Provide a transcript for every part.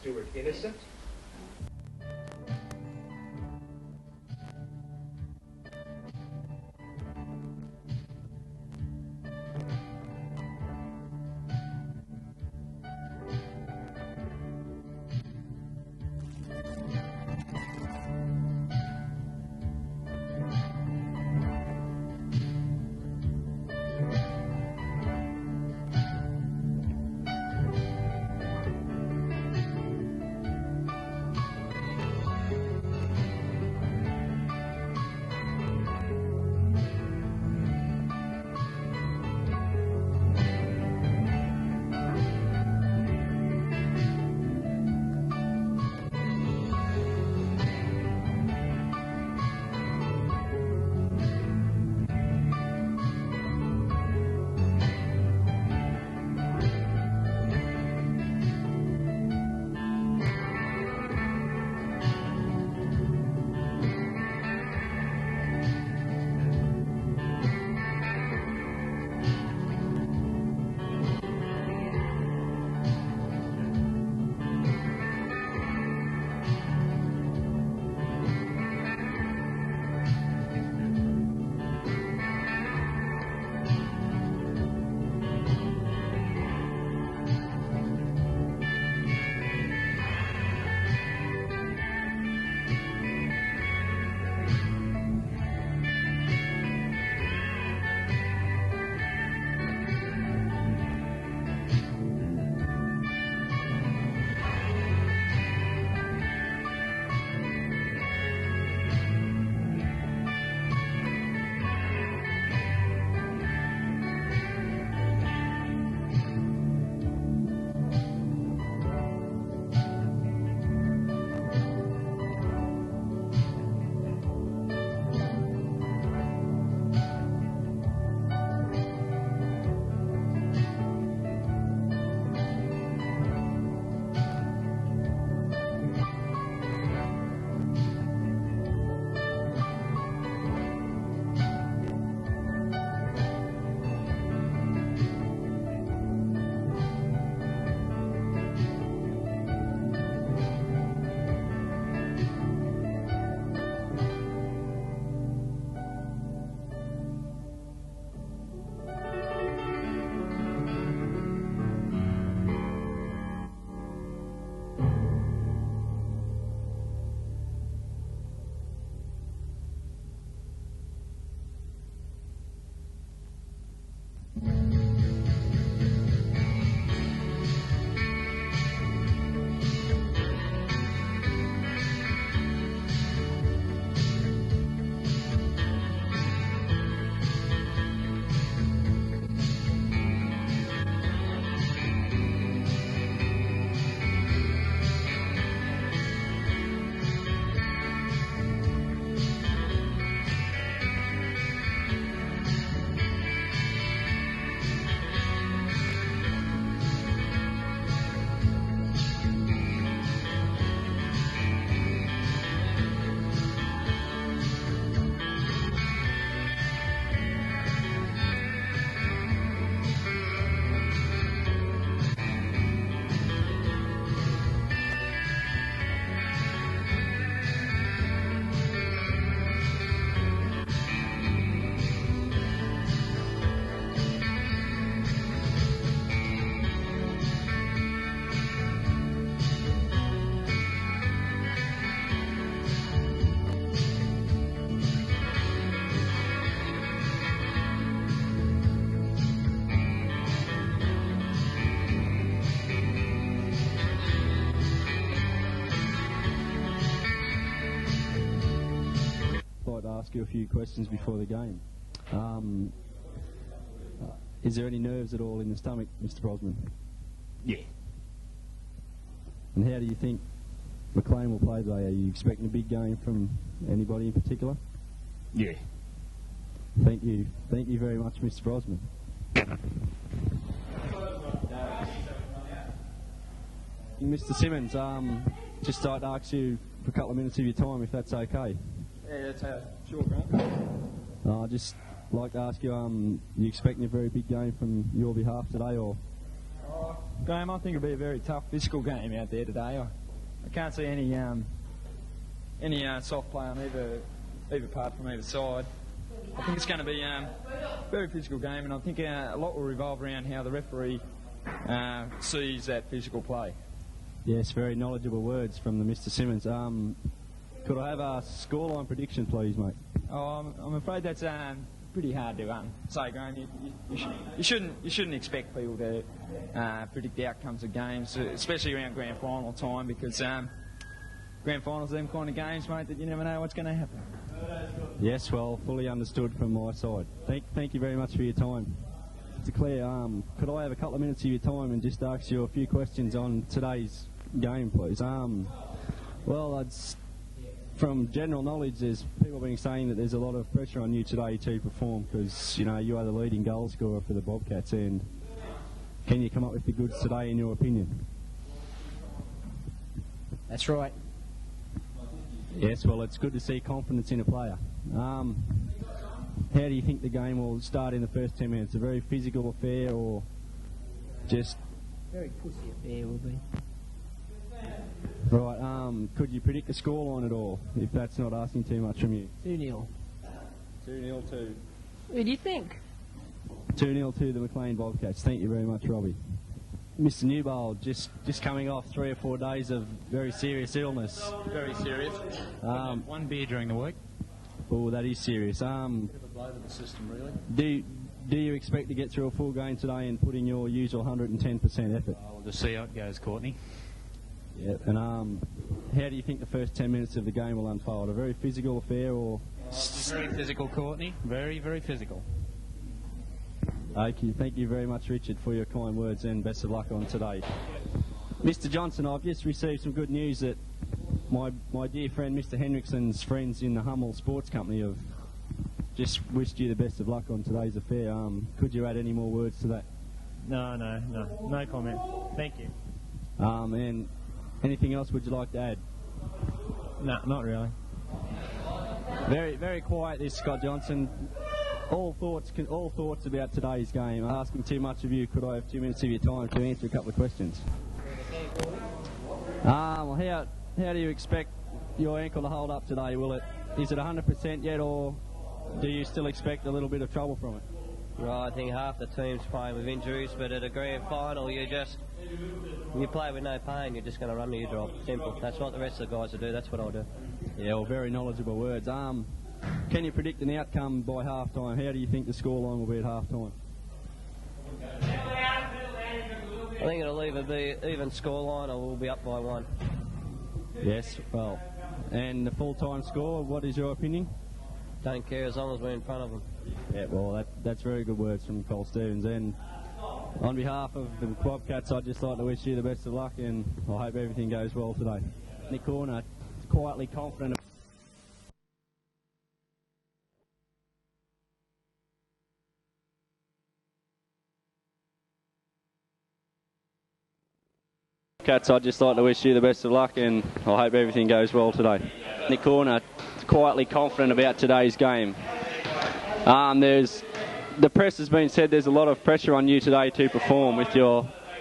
Stuart Innocent. Ask you a few questions before the game. Is there any nerves at all in the stomach, Mr. Brosman? Yeah. And how do you think McLean will play today? Are you expecting a big game from anybody in particular? Yeah. Thank you. Thank you very much, Mr. Brosman. Mr. Simmons, just I'd ask you for a couple of minutes of your time, if that's okay. Yeah, that's sure, Grant. I'd just like to ask you, you expecting a very big game from your behalf today, or? Graham, I think it'll be a very tough physical game out there today. I can't see any soft play on either part from either side. I think it's going to be a very physical game, and I think a lot will revolve around how the referee sees that physical play. Yes, very knowledgeable words from the Mr. Simmons. Could I have a scoreline prediction, please, mate? Oh, I'm afraid that's pretty hard to say, Graham. You shouldn't expect people to predict the outcomes of games, especially around grand final time, because grand finals are them kind of games, mate, that you never know what's going to happen. Yes, well, fully understood from my side. Thank you very much for your time. To Claire, could I have a couple of minutes of your time and just ask you a few questions on today's game, please? Well, from general knowledge, there's people been saying that there's a lot of pressure on you today to perform because, you know, you are the leading goal scorer for the Bobcats, and can you come up with the goods today, in your opinion? That's right. Yes, well, it's good to see confidence in a player. How do you think the game will start in the first 10 minutes? A very physical affair, or just... Very pussy affair will be. Right, could you predict the scoreline at all, if that's not asking too much from you? 2-0. 2-0 to... Who do you think? 2-0 to the McLean Bobcats. Thank you very much, Robbie. Mr. Newbold, just coming off 3 or 4 days of very serious illness. Very serious. One beer during the week. Oh, that is serious. Bit of a blow to the system, really. Do you expect to get through a full game today and put in your usual 110% effort? We'll just see how it goes, Courtney. Yeah, and how do you think the first 10 minutes of the game will unfold? A very physical affair, or...? Very physical, Courtney. Very, very physical. Okay, thank you very much, Richard, for your kind words, and best of luck on today. Mr. Johnson, I've just received some good news that my dear friend Mr. Henrikson's friends in the Hummel Sports Company have just wished you the best of luck on today's affair. Could you add any more words to that? No comment. Thank you. And anything else would you like to add? No, not really. Very, very quiet, this Scott Johnson. All thoughts about today's game. I'm asking too much of you. Could I have 2 minutes of your time to answer a couple of questions? Well, how do you expect your ankle to hold up today? Is it 100% yet, or do you still expect a little bit of trouble from it? Well, I think half the team's playing with injuries, but at a grand final, you play with no pain. You're just going to run to your drop. Simple. That's what the rest of the guys will do. That's what I'll do. Yeah, well, very knowledgeable words. Can you predict an outcome by half-time? How do you think the scoreline will be at half-time? I think it'll either be even scoreline or we'll be up by 1. Yes, well, and the full-time score, what is your opinion? Don't care as long as we're in front of them. Yeah, well, that's very good words from Cole Stevens. And on behalf of the Bobcats, I'd just like to wish you the best of luck, and I hope everything goes well today. Nick Corner, quietly confident. Cats, I'd just like to wish you the best of luck, and I hope everything goes well today. Nick Corner, quietly confident about today's game. The press has been said there's a lot of pressure on you today to perform with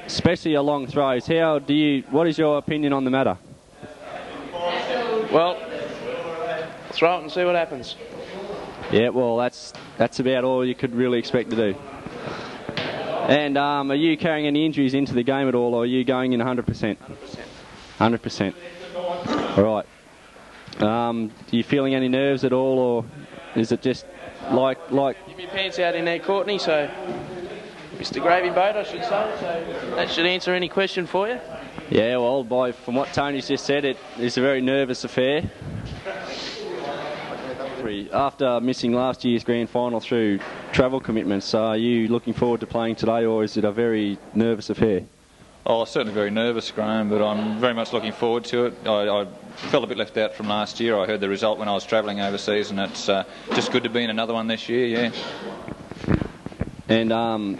especially your long throws. What is your opinion on the matter? Well, throw it and see what happens. Yeah, well, that's about all you could really expect to do. And are you carrying any injuries into the game at all, or are you going in 100%? 100%. All right. Are you feeling any nerves at all, or is it just like... Keep your pants out in there, Courtney, so... Mr. Gravy Boat, I should say, so that should answer any question for you. Yeah, well, from what Tony's just said, it is a very nervous affair. After missing last year's grand final through travel commitments, are you looking forward to playing today, or is it a very nervous affair? Oh, certainly very nervous, Graham, but I'm very much looking forward to it. I felt a bit left out from last year. I heard the result when I was travelling overseas, and it's just good to be in another one this year, yeah. And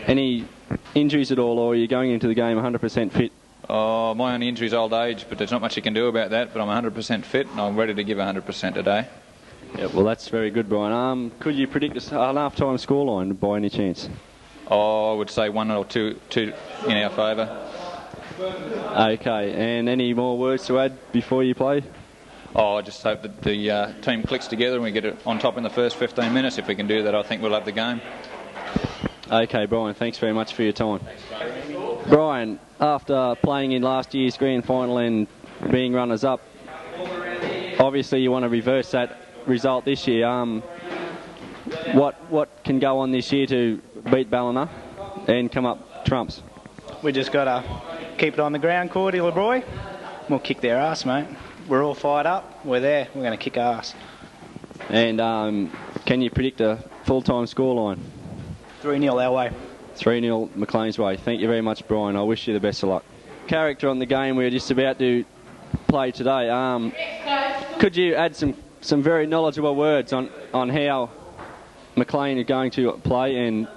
any injuries at all, or are you going into the game 100% fit? Oh, my only injury is old age, but there's not much you can do about that, but I'm 100% fit, and I'm ready to give 100% today. Yeah, well, that's very good, Brian. Could you predict an half-time scoreline by any chance? Oh, I would say 1 or 2 in our favour. Okay, and any more words to add before you play? Oh, I just hope that the team clicks together and we get it on top in the first 15 minutes. If we can do that, I think we'll have the game. Okay, Brian, thanks very much for your time. Brian, after playing in last year's grand final and being runners-up, obviously you want to reverse that result this year. What can go on this year to beat Ballina and come up trumps? We just got to keep it on the ground, Cordy LeBroy. We'll kick their ass, mate. We're all fired up. We're there. We're going to kick ass. And can you predict a full-time scoreline? 3-0 our way. 3-0 Maclean's way. Thank you very much, Brian. I wish you the best of luck. Character on the game we're just about to play today. Could you add some very knowledgeable words on how Maclean are going to play? And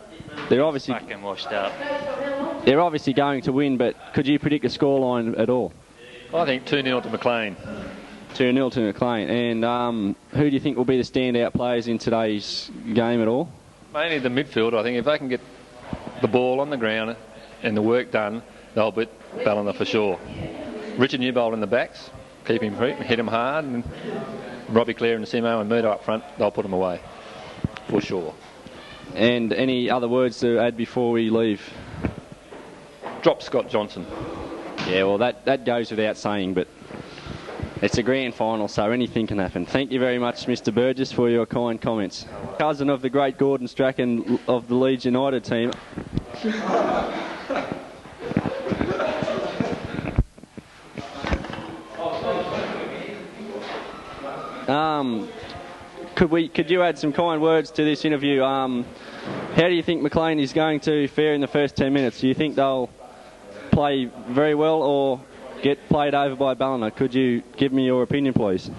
they're obviously fucking washed up. They're obviously going to win, but could you predict a scoreline at all? I think 2-0 to Maclean. 2-0 to Maclean. And who do you think will be the standout players in today's game at all? Mainly the midfield. I think if they can get the ball on the ground and the work done, they'll beat Ballina for sure. Richard Newbold in the backs, keep him hit him hard, and Robbie Clare and Simo and Murdo up front, they'll put him away for sure. And any other words to add before we leave? Drop Scott Johnson. Yeah, well, that goes without saying, but it's a grand final, so anything can happen. Thank you very much, Mr. Burgess, for your kind comments. Cousin of the great Gordon Strachan of the Leeds United team. Could you add some kind words to this interview? How do you think Maclean is going to fare in the first 10 minutes? Do you think they'll play very well or get played over by Ballina? Could you give me your opinion, please?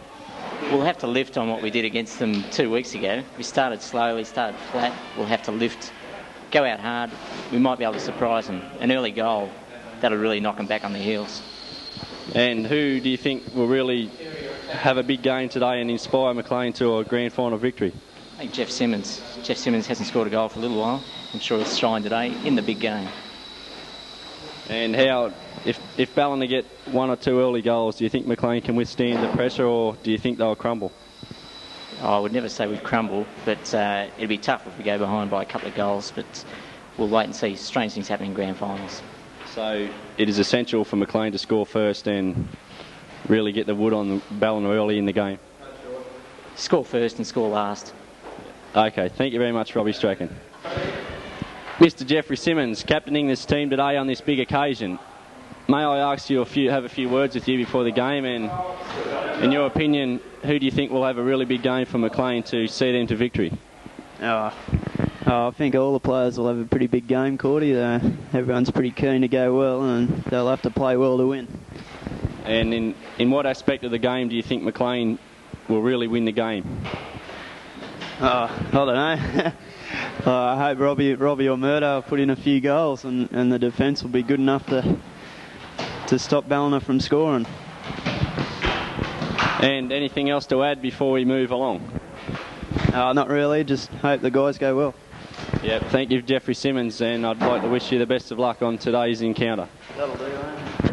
We'll have to lift on what we did against them 2 weeks ago. We started slowly, started flat. We'll have to lift, go out hard. We might be able to surprise them. An early goal, that'll really knock them back on the heels. And who do you think will really have a big game today and inspire Maclean to a grand final victory? I think Jeff Simmons. Jeff Simmons hasn't scored a goal for a little while. I'm sure he'll shine today in the big game. And how, if Ballina get 1 or 2 early goals, do you think Maclean can withstand the pressure, or do you think they'll crumble? I would never say we'd crumble, but it'd be tough if we go behind by a couple of goals, but we'll wait and see. Strange things happen in grand finals. So it is essential for Maclean to score first and really get the wood on Ballina early in the game. Score first and score last. Okay, thank you very much, Robbie Strachan. Mr. Jeffrey Simmons, captaining this team today on this big occasion. May I ask you have a few words with you before the game, and in your opinion, who do you think will have a really big game for Maclean to see them to victory? I think all the players will have a pretty big game, Cordy. Everyone's pretty keen to go well, and they'll have to play well to win. And in what aspect of the game do you think Maclean will really win the game? I don't know. I hope Robbie or Murdo put in a few goals, and the defence will be good enough to stop Ballina from scoring. And anything else to add before we move along? Not really, just hope the guys go well. Yeah, thank you, Jeffrey Simmons, and I'd like to wish you the best of luck on today's encounter. That'll do, mate.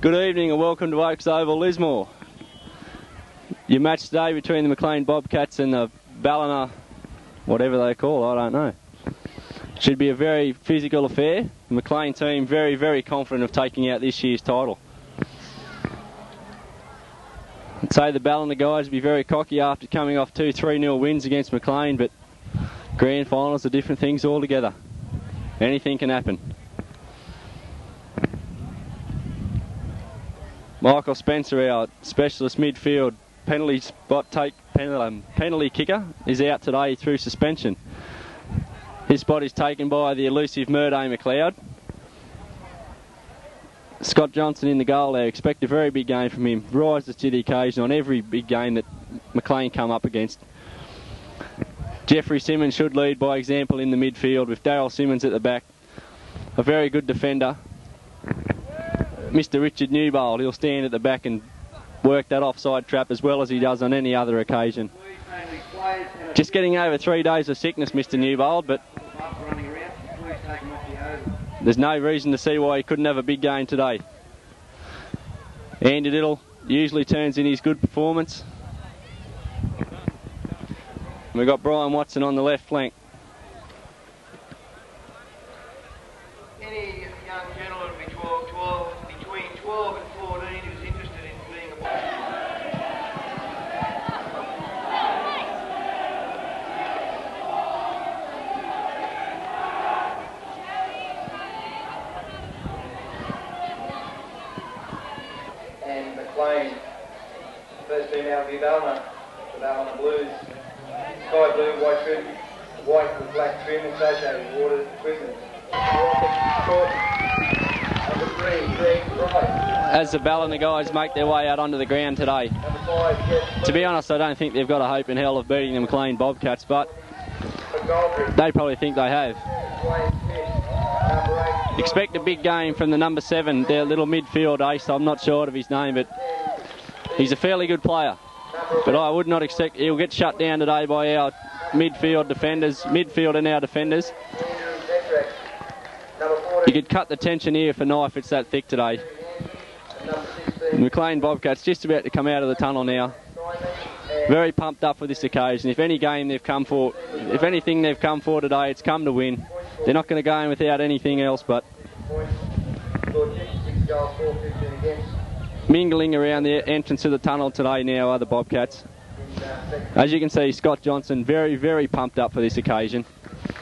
Good evening and welcome to Oaks Oval, Lismore. Your match today between the Maclean Bobcats and the Ballina, whatever they call, I don't know. Should be a very physical affair. The Maclean team very, very confident of taking out this year's title. I'd say the Ballina guys will be very cocky after coming off 2 3-0 wins against Maclean, but grand finals are different things altogether. Anything can happen. Michael Spencer, our specialist midfield penalty kicker, is out today through suspension. His spot is taken by the elusive Murday McLeod. Scott Johnson in the goal there. Expect a very big game from him. Rises to the occasion on every big game that McLean come up against. Jeffrey Simmons should lead by example in the midfield with Daryl Simmons at the back. A very good defender. Mr. Richard Newbold, he'll stand at the back and work that offside trap as well as he does on any other occasion. Just getting over 3 days of sickness, Mr. Newbold, but there's no reason to see why he couldn't have a big game today. Andy Little usually turns in his good performance. We've got Brian Watson on the left flank. Any young gentleman between 12 and 14 who's interested in being a... And McLean, first team out will be Ballina, the Ballina Blues. Sky blue, white trim, white with black trim associated with water equipment. As the Ballina guys make their way out onto the ground today. To be honest, I don't think they've got a hope in hell of beating the McLean Bobcats, but they probably think they have. Expect a big game from the number 7, their little midfield ace. I'm not sure of his name, but he's a fairly good player. But I would not expect he'll get shut down today by our midfield and our defenders. You could cut the tension here for knife, it's that thick today. McLean Bobcats just about to come out of the tunnel now. Very pumped up for this occasion. If anything they've come for today, it's come to win. They're not going to go in without anything else, but mingling around the entrance of the tunnel today now are the Bobcats. As you can see, Scott Johnson very, very pumped up for this occasion.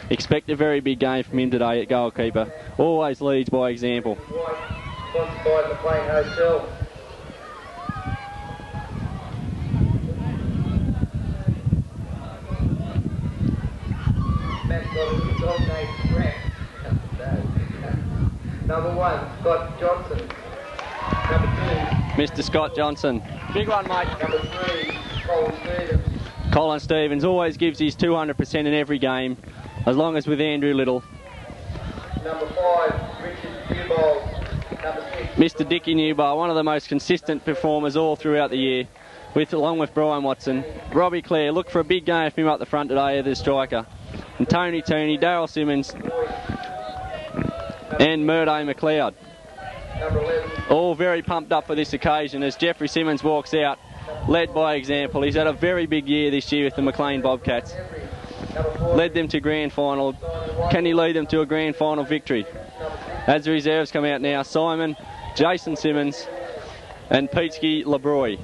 Expect a very big game from him today at goalkeeper. Always leads by example. Sponsored by McLean Hotel. Number 1, Scott Johnson. Number 2, Mr. Scott Johnson. Big one, mate. Number 3, Colin Stevens. Colin Stevens always gives his 200% in every game, as long as with Andrew Little. Number 5, Richard Newbold. Number 6, Mr. Dickie Newbold, one of the most consistent performers all throughout the year, along with Brian Watson. Robbie Clare, look for a big game from him up the front today, the striker. And Tony Tooney, Daryl Simmons, and Murday McLeod. number 11, All very pumped up for this occasion as Jeffrey Simmons walks out, led by example. He's had a very big year this year with the McLean Bobcats. Led them to grand final. Can he lead them to a grand final victory? As the reserves come out now, Simon, Jason Simmons and Peetsky Lebroy.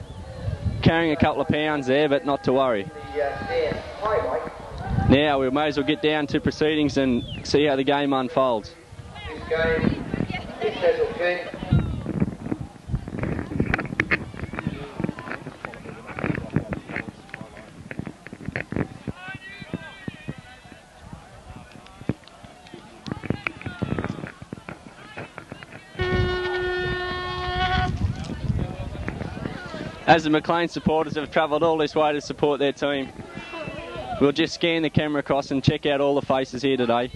Carrying a couple of pounds there, but not to worry. Now we may as well get down to proceedings and see how the game unfolds. this game is Cecil King. As the McLean supporters have travelled all this way to support their team, we'll just scan the camera across and check out all the faces here today.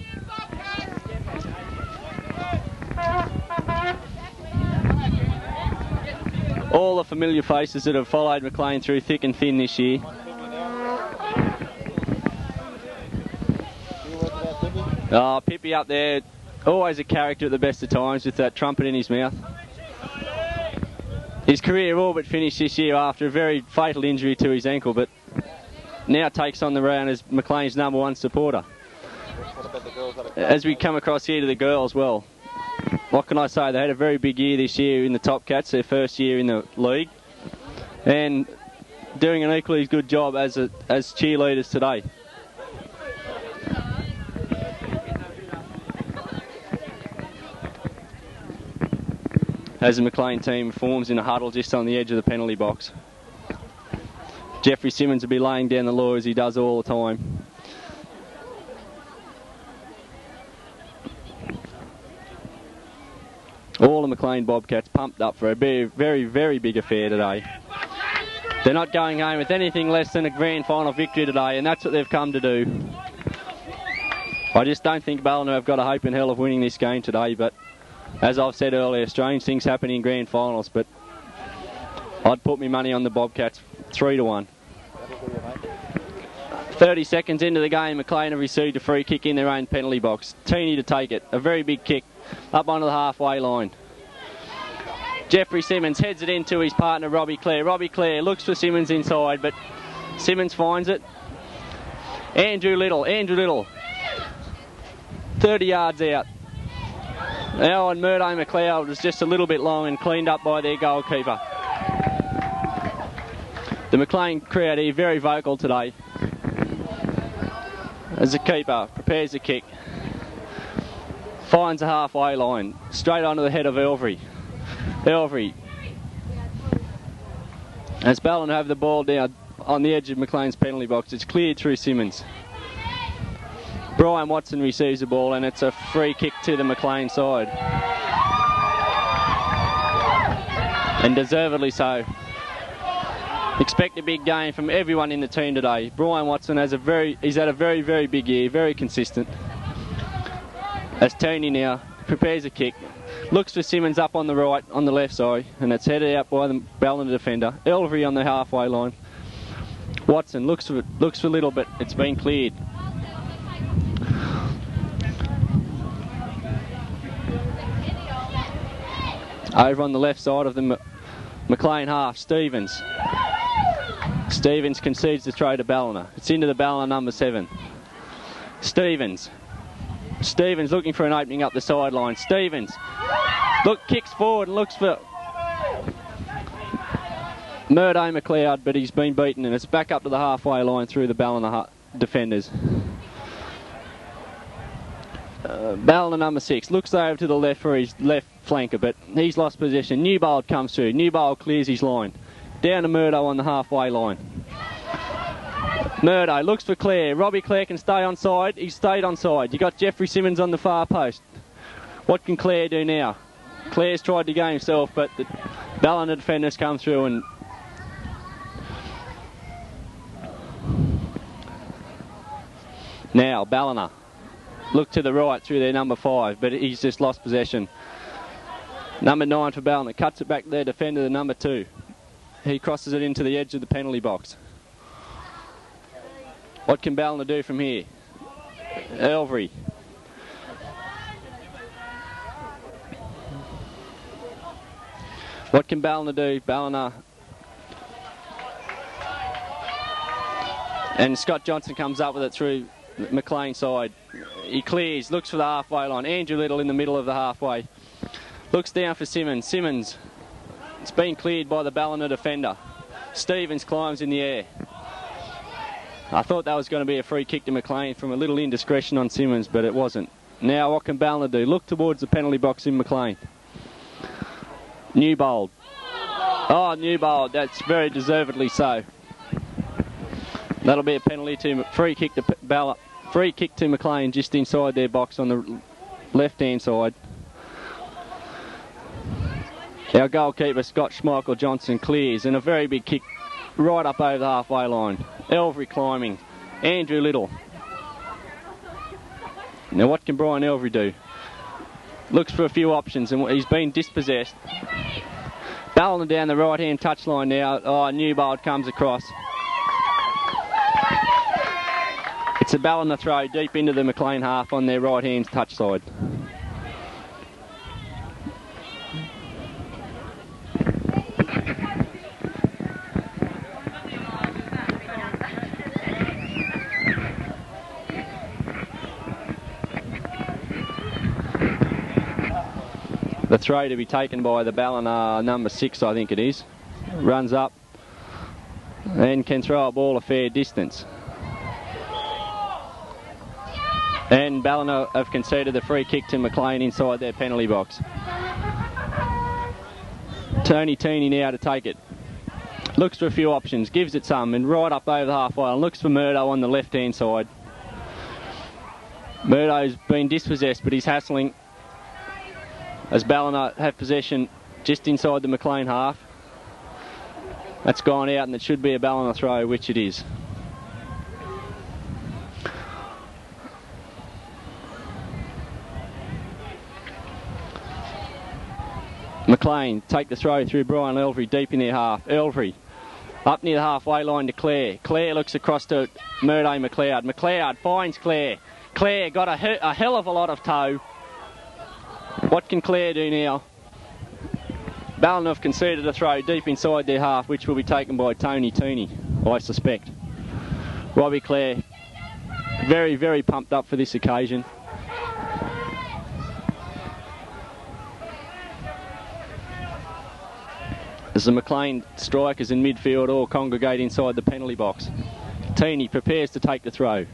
All the familiar faces that have followed McLean through thick and thin this year. Oh, Pippi up there, always a character at the best of times with that trumpet in his mouth. His career all but finished this year after a very fatal injury to his ankle, but now takes on the round as McLean's #1 supporter. As we come across here to the girls, well, what can I say? They had a very big year this year in the Top Cats, their first year in the league, and doing an equally good job as cheerleaders today. as the McLean team forms in a huddle just on the edge of the penalty box. Jeffrey Simmons will be laying down the law as he does all the time. All the McLean Bobcats pumped up for a very, very, very big affair today. They're not going home with anything less than a grand final victory today, and that's what they've come to do. I just don't think Ballina have got a hope in hell of winning this game today, but as I've said earlier, strange things happen in grand finals, but I'd put my money on the Bobcats 3-1. 30 seconds into the game, McLean have received a free kick in their own penalty box. Teeny to take it, a very big kick up onto the halfway line. Jeffrey Simmons heads it into his partner Robbie Clare. Robbie Clare looks for Simmons inside, but Simmons finds it. Andrew Little, 30 yards out. Now and Murdo McLeod was just a little bit long and cleaned up by their goalkeeper. The McLean crowd here very vocal today as the keeper prepares the kick. Finds the halfway line, straight onto the head of Elvery. As Ballina have the ball down on the edge of McLean's penalty box, it's cleared through Simmons. Brian Watson receives the ball and it's a free kick to the McLean side. And deservedly so. Expect a big game from everyone in the team today. Brian Watson he's had a very, very big year, very consistent. As Tony now prepares a kick, looks for Simmons up on the right, on the left side, and it's headed out by the Ballina defender. Elvery on the halfway line. Watson looks for Little, but it's been cleared. Over on the left side of the McLean half, Stevens. Stevens concedes the throw to Ballina. It's into the Ballina number 7. Stevens looking for an opening up the sideline. Stevens kicks forward and looks for Murdo McLeod, but he's been beaten and it's back up to the halfway line through the Ballina defenders. Ballina number 6 looks over to the left for his left flanker, but he's lost possession. Newbold comes through. Newbold clears his line. Down to Murdo on the halfway line. Murdo looks for Clare. Robbie Clare can stay onside. He's stayed onside. You got Jeffrey Simmons on the far post. What can Clare do now? Clare's tried to go himself, but the Ballina defenders come through and now Ballina look to the right through their number 5, but he's just lost possession. Number 9 for Ballina cuts it back to their defender, the number 2. He crosses it into the edge of the penalty box. What can Ballina do from here? Elvery. What can Ballina do? Ballina. And Scott Johnson comes up with it through McLean side. He clears, looks for the halfway line. Andrew Little in the middle of the halfway. Looks down for Simmons. Simmons. It's been cleared by the Ballina defender. Stevens climbs in the air. I thought that was going to be a free kick to McLean from a little indiscretion on Simmons, but it wasn't. Now what can Ballina do? Look towards the penalty box in McLean. Newbold. Oh, Newbold. That's very deservedly so. That'll be a penalty to free kick to McLean just inside their box on the left-hand side. Our goalkeeper, Scott Schmeichel Johnson, clears, and a very big kick right up over the halfway line. Elvery climbing. Andrew Little. Now what can Brian Elvery do? Looks for a few options, and he's been dispossessed. Ballina down the right-hand touchline now. Oh, Newbold comes across. It's a Ballina throw deep into the McLean half on their right-hand touch side. The throw to be taken by the Ballina number 6, I think it is. Runs up and can throw a ball a fair distance. And Ballina have conceded the free kick to McLean inside their penalty box. Tony Teeny now to take it. Looks for a few options, gives it some, and right up over the halfway and looks for Murdo on the left-hand side. Murdo's been dispossessed, but he's hassling as Ballina have possession just inside the McLean half. That's gone out, and it should be a Ballina throw, which it is. McLean take the throw through Brian Elvery deep in their half. Elvery up near the halfway line to Clare. Clare looks across to Murdo McLeod. McLeod finds Clare. Clare got a hell of a lot of toe. What can Clare do now? Ballina have conceded a throw deep inside their half, which will be taken by Tony Tooney, I suspect. Robbie Clare, very, very pumped up for this occasion. As the McLean strikers in midfield all congregate inside the penalty box. Tooney prepares to take the throw.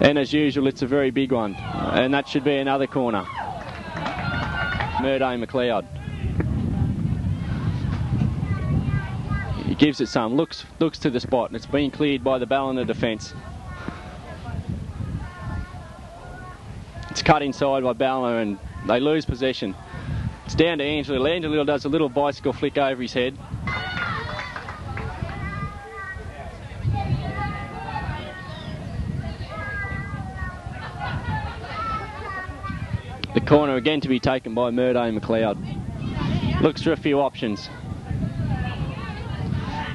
And as usual, it's a very big one. And that should be another corner. Murdo McLeod. He gives it some, looks to the spot, and it's been cleared by the Ballina defence. It's cut inside by Ballina and they lose possession. It's down to Angelo. Angelo does a little bicycle flick over his head. The corner again to be taken by Murdo McLeod. Looks for a few options.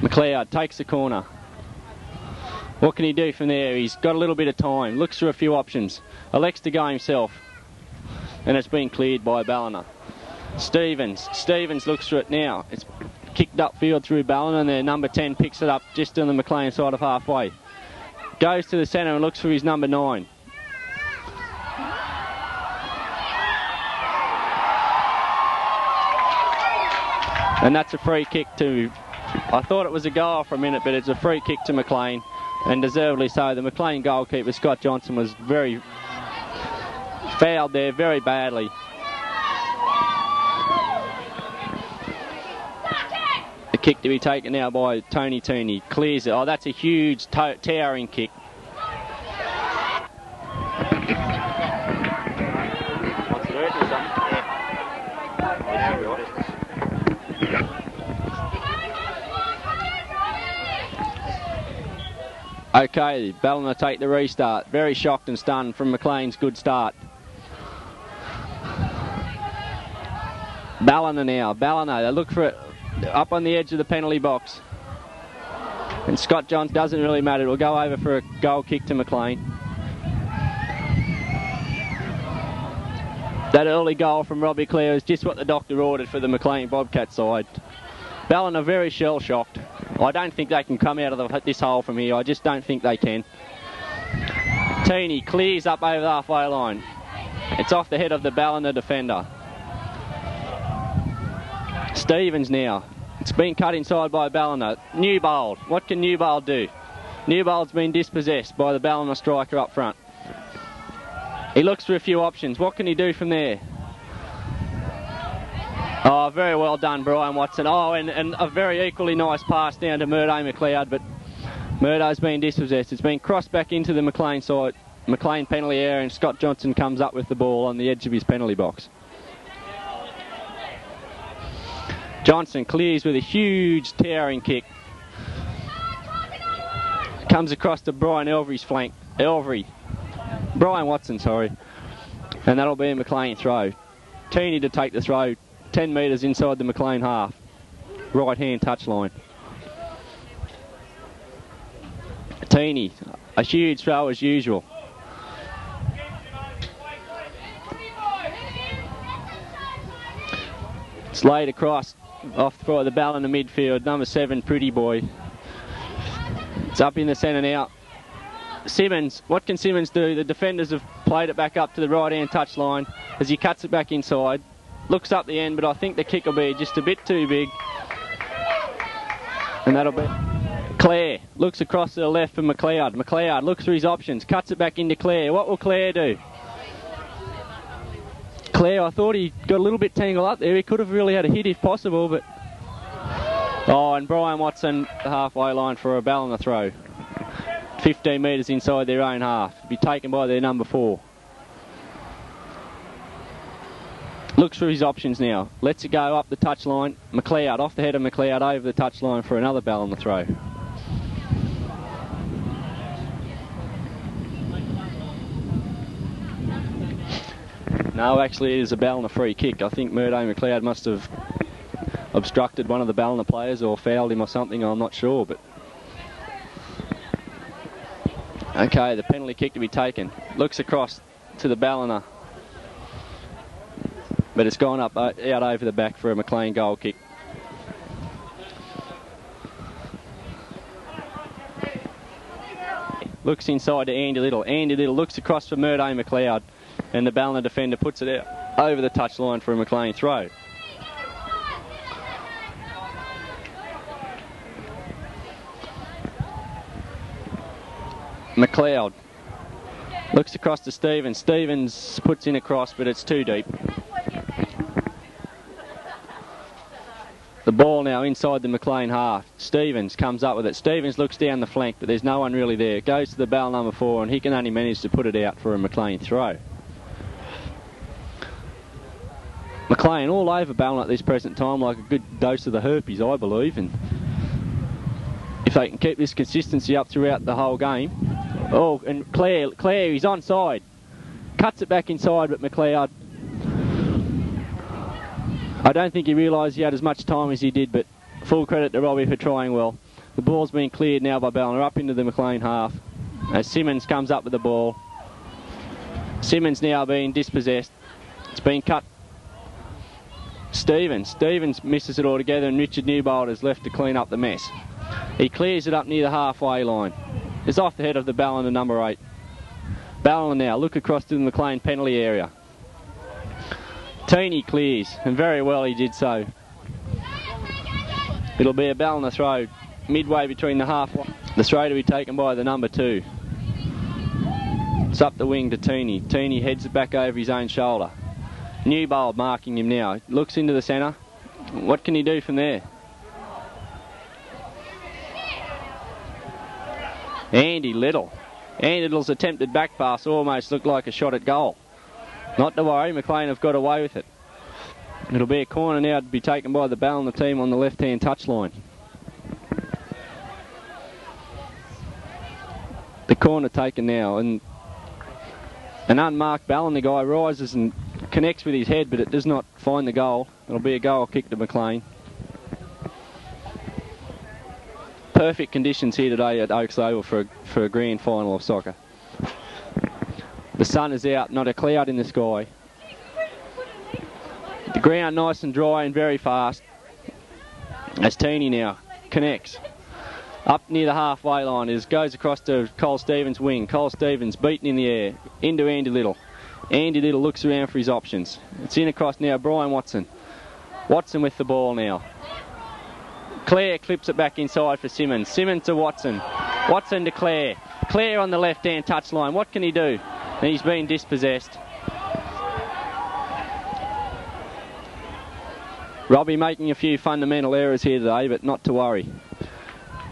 McLeod takes the corner. What can he do from there? He's got a little bit of time. Looks for a few options. Elects to go himself. And it's been cleared by Ballina. Stevens looks for it now. It's kicked upfield through Ballina and their number 10 picks it up just on the McLean side of halfway. Goes to the centre and looks for his number 9. And that's a free kick to... I thought it was a goal for a minute, but it's a free kick to McLean, and deservedly so. The McLean goalkeeper, Scott Johnson, was very fouled there very badly. The kick to be taken now by Tony Tooney. Clears it. Oh, that's a huge towering kick. Okay, Ballina take the restart. Very shocked and stunned from McLean's good start. Ballina now. Ballina, they look for it up on the edge of the penalty box. And Scott Johns doesn't really matter. It'll go over for a goal kick to McLean. That early goal from Robbie Clare is just what the doctor ordered for the McLean Bobcat side. Ballina very shell-shocked. I don't think they can come out of this hole from here. I just don't think they can. Teeny clears up over the halfway line. It's off the head of the Ballina defender. Stevens now. It's been cut inside by Ballina. Newbold. What can Newbold do? Newbold's been dispossessed by the Ballina striker up front. He looks for a few options. What can he do from there? Oh, very well done, Brian Watson. Oh, and a very equally nice pass down to Murdo McLeod, but Murdo's been dispossessed. It's been crossed back into the McLean side, McLean penalty area, and Scott Johnson comes up with the ball on the edge of his penalty box. Johnson clears with a huge towering kick. Comes across to Brian Elvery's flank. Brian Watson, sorry. And that'll be a McLean throw. Teeny to take the throw. 10 metres inside the McLean half. Right hand touchline. Teeny, a huge throw as usual. It's laid across off for the ball in the midfield. Number 7, Pretty Boy. It's up in the centre now. Simmons, what can Simmons do? The defenders have played it back up to the right hand touchline as he cuts it back inside. Looks up the end, but I think the kick will be just a bit too big. And that'll be... Clare looks across to the left for McLeod. McLeod looks for his options, cuts it back into Clare. What will Clare do? Claire, I thought he got a little bit tangled up there. He could have really had a hit if possible, but... Oh, and Brian Watson, the halfway line for a ball on the throw. 15 metres inside their own half. Be taken by their number 4. Looks for his options now. Lets it go up the touchline. McLeod, off the head of McLeod, over the touchline for another ball on the throw. No, actually it is a ball and a free kick. I think Murdo McLeod must have obstructed one of the Ballina players or fouled him or something, I'm not sure, but... Okay, the penalty kick to be taken. Looks across to the Ballina. But it's gone up out over the back for a McLean goal kick. Looks inside to Andy Little. Andy Little looks across for Murdo McLeod, and the Ballina defender puts it out over the touchline for a McLean throw. McLeod looks across to Stevens. Stevens puts in a cross, but it's too deep. The ball now inside the McLean half. Stevens comes up with it. Stevens looks down the flank, but there's no one really there. It goes to the ball number 4, and he can only manage to put it out for a McLean throw. McLean all over Ballina at this present time, like a good dose of the herpes, I believe, and if they can keep this consistency up throughout the whole game. Oh, and Clare, he's onside. Cuts it back inside, but McLeod, I don't think he realised he had as much time as he did, but full credit to Robbie for trying well. The ball's been cleared now by Ballina up into the McLean half as Simmons comes up with the ball. Simmons now being dispossessed. It's been cut. Stevens misses it altogether, and Richard Newbold is left to clean up the mess. He clears it up near the halfway line. It's off the head of the Ballina number 8. Ballina now look across to the McLean penalty area. Teeny clears, and very well he did so. It'll be a Ballina throw midway between the half. The throw to be taken by the number 2. It's up the wing to Teeny. Teeny heads it back over his own shoulder. Newbold marking him now. Looks into the centre. What can he do from there? Andy Little. Andy Little's attempted back pass almost looked like a shot at goal. Not to worry, McLean have got away with it. It'll be a corner now to be taken by the Ballina team on the left-hand touchline. The corner taken now, and an unmarked Ballina guy rises and connects with his head, but it does not find the goal. It'll be a goal kick to McLean. Perfect conditions here today at Oaks Oval for a grand final of soccer. The sun is out, not a cloud in the sky. The ground nice and dry and very fast. As Teeny now connects. Up near the halfway line, goes across to Cole Stevens' wing. Cole Stevens beaten in the air, into Andy Little. Andy Little looks around for his options. It's in across now, Brian Watson. Watson with the ball now. Clare clips it back inside for Simmons. Simmons to Watson. Watson to Clare. Clare on the left-hand touchline. What can he do? He's been dispossessed. Robbie making a few fundamental errors here today, but not to worry.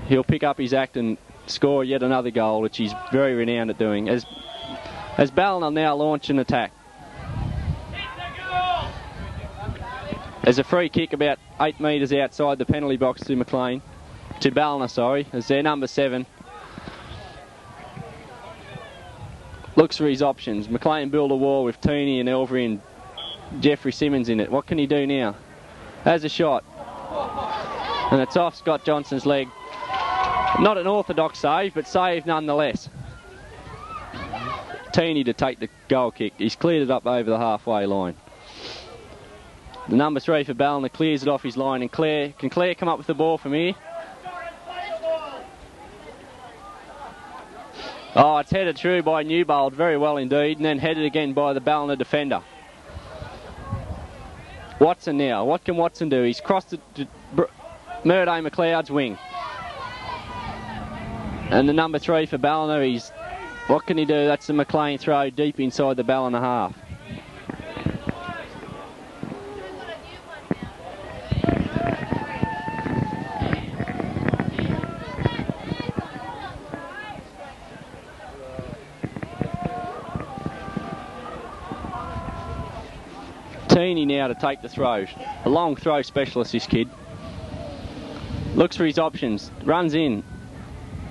He'll pick up his act and score yet another goal, which he's very renowned at doing. As Ballina now launch an attack. There's a free kick about 8 metres outside the penalty box to McLean. To Ballina, sorry, as their number 7. Looks for his options. McLean build a wall with Tooney and Elvery and Jeffrey Simmons in it. What can he do now? Has a shot. And it's off Scott Johnson's leg. Not an orthodox save, but save nonetheless. Tooney to take the goal kick. He's cleared it up over the halfway line. The number 3 for Ballina clears it off his line, and can Clare come up with the ball from here? Oh, it's headed through by Newbold, very well indeed, and then headed again by the Ballina defender. Watson now. What can Watson do? He's crossed it to Murdo McLeod's wing. And the number 3 for Ballina, what can he do? That's the McLean throw deep inside the Ballina half. Teeny now to take the throw. A long throw specialist, this kid. Looks for his options. Runs in.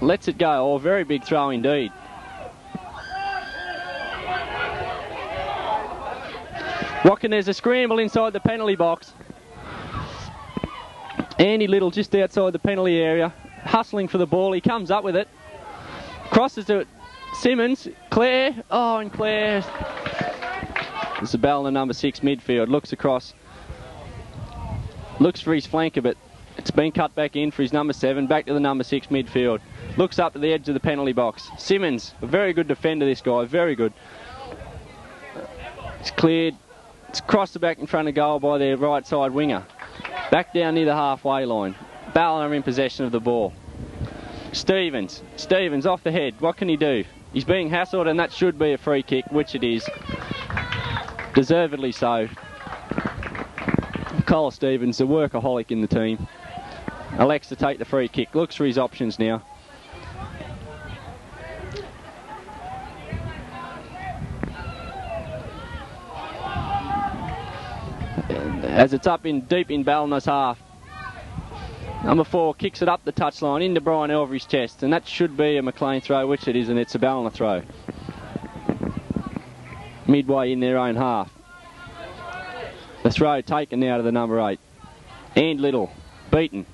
Lets it go. Oh, very big throw indeed. Watkin, there's a scramble inside the penalty box. Andy Little just outside the penalty area, hustling for the ball. He comes up with it. Crosses to it. Simmons. Clare. Oh, and Clare. It's the ball in the number 6 midfield. Looks across. Looks for his flanker, but it's been cut back in for his number 7. Back to the number 6 midfield. Looks up to the edge of the penalty box. Simmons, a very good defender, this guy. Very good. It's cleared. It's crossed the back in front of goal by their right side winger. Back down near the halfway line. Ballina in possession of the ball. Stevens. Stevens off the head. What can he do? He's being hassled, and that should be a free kick, which it is. Deservedly so. Cole Stevens, the workaholic in the team, elects to take the free kick. Looks for his options now. As it's up in deep in Ballina's half. Number 4 kicks it up the touchline into Brian Elvery's chest, and that should be a McLean throw, which it is, and it's a Ballina throw. Midway in their own half. The throw taken now to the number 8. And Little, beaten.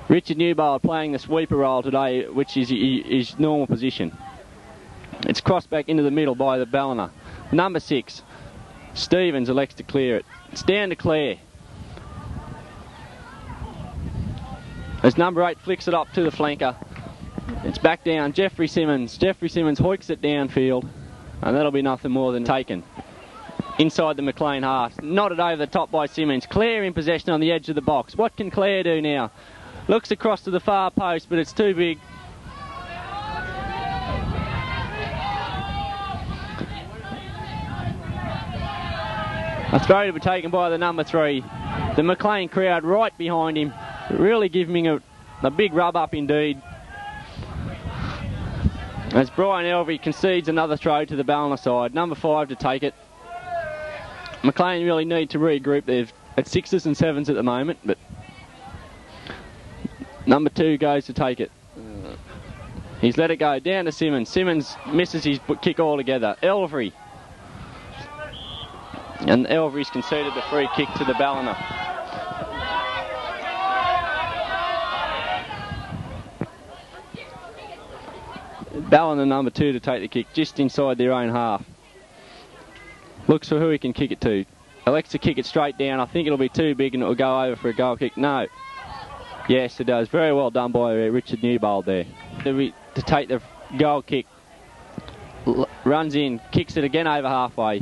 Richard Newbold playing the sweeper role today, which is his normal position. It's crossed back into the middle by the Ballina. Number 6, Stevens elects to clear it. It's down to Clare. As number 8 flicks it up to the flanker. It's back down. Jeffrey Simmons. Jeffrey Simmons hoiks it downfield, and that'll be nothing more than taken. Inside the McLean half. Knotted over the top by Simmons. Clare in possession on the edge of the box. What can Clare do now? Looks across to the far post, but it's too big. A throw to be taken by the number 3. The McLean crowd right behind him. Really giving him a big rub up indeed. As Brian Elvery concedes another throw to the Ballina side. Number 5 to take it. McLean really need to regroup. They're at 6s and 7s at the moment, but number 2 goes to take it. He's let it go down to Simmons. Simmons misses his kick altogether. Elvery. And Elvery's conceded the free kick to the Ballina. Ballina number 2 to take the kick just inside their own half. Looks for who he can kick it to. Elects to kick it straight down. I think it'll be too big and it'll go over for a goal kick. No. Yes, it does. Very well done by Richard Newbold there. To take the goal kick. Runs in, kicks it again over halfway.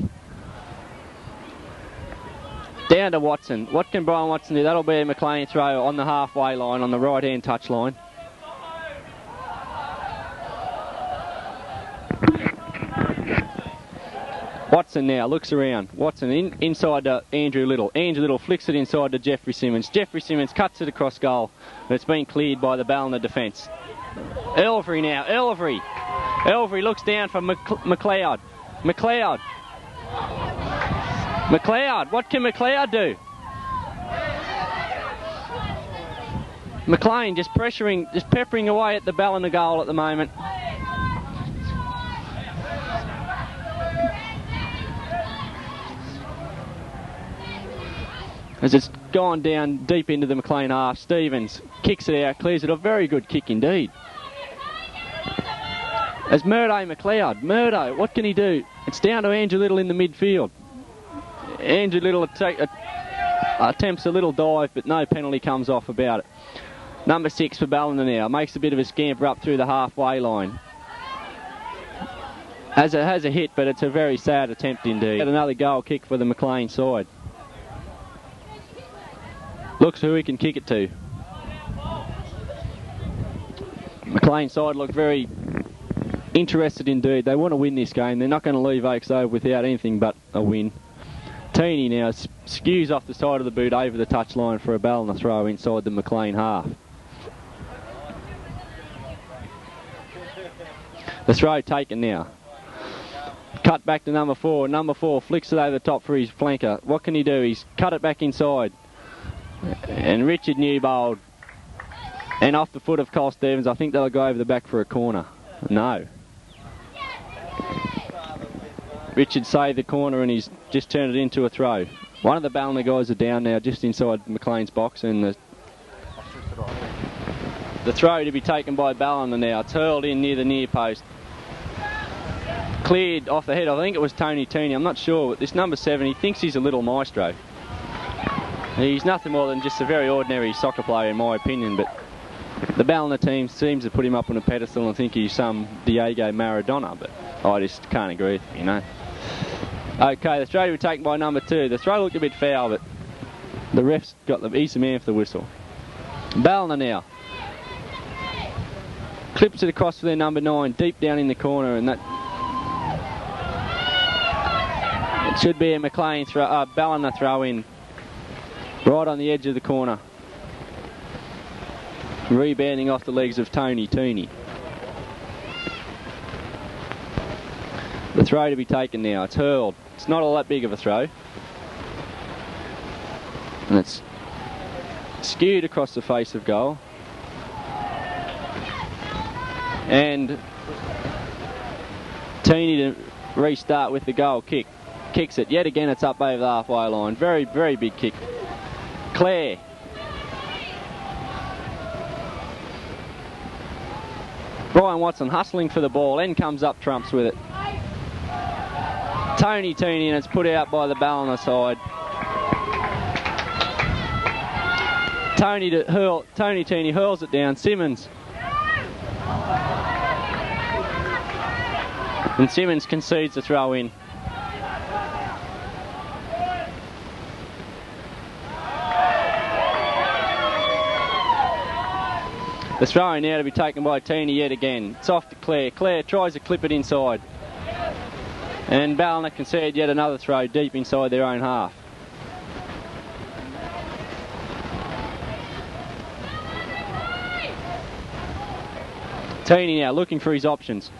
Down to Watson. What can Brian Watson do? That'll be a McLean throw on the halfway line, on the right-hand touch line. Watson now looks around. Watson inside to Andrew Little. Andrew Little flicks it inside to Jeffrey Simmons. Jeffrey Simmons cuts it across goal, but it's been cleared by the Ballina defence. Elvery now. Elvery. Elvery looks down for McLeod. McLeod. McLeod. What can McLeod do? McLean just pressuring, just peppering away at the Ballina goal at the moment. As it's gone down deep into the McLean half, Stevens kicks it out, clears it. A very good kick indeed. As Murdo McLeod. Murdo, what can he do? It's down to Andrew Little in the midfield. Andrew Little attempts a little dive, but no penalty comes off about it. Number 6 for Ballina now. Makes a bit of a scamper up through the halfway line. Has a hit, but it's a very sad attempt indeed. Another goal kick for the McLean side. Looks who he can kick it to. McLean side look very interested indeed. They want to win this game. They're not going to leave Oaks over without anything but a win. Teeny now skews off the side of the boot over the touchline for a Ballina throw inside the McLean half. The throw taken now. cut back to number 4. Number 4 flicks it over the top for his flanker. What can he do? He's cut it back inside. And Richard Newbold. And off the foot of Cole Stevens. I think they'll go over the back for a corner. No. Richard saved the corner and he's just turned it into a throw. One of the Ballina guys are down now just inside McLean's box, and the throw to be taken by Ballina now. It's hurled in near the near post. Cleared off the head. I think it was Tony Tooney. I'm not sure. But this number 7, he thinks he's a little maestro. He's nothing more than just a very ordinary soccer player in my opinion, but the Ballina team seems to put him up on a pedestal and think he's some Diego Maradona, but I just can't agree with him, you know. Okay, the throw to be taken by number 2. The throw looked a bit foul, but the ref's got he's the man for the whistle. Ballina now. Clips it across for their number 9, deep down in the corner, and that it should be a McLean Ballina throw in, right on the edge of the corner. Rebounding off the legs of Tony Tooney. The throw to be taken now. It's hurled. It's not all that big of a throw. And it's skewed across the face of goal. And Tooney to restart with the goal kick. Kicks it. Yet again it's up over the halfway line. Very, very big kick. Clare. Brian Watson hustling for the ball. N comes up trumps with it. Tony Tooney, and it's put out by the Ballina side. Tony Tooney hurls it down. Simmons. And Simmons concedes the throw in. The throw in now to be taken by Tooney yet again. It's off to Clare. Clare tries to clip it inside. And Ballina conceded yet another throw deep inside their own half. Tooney now looking for his options.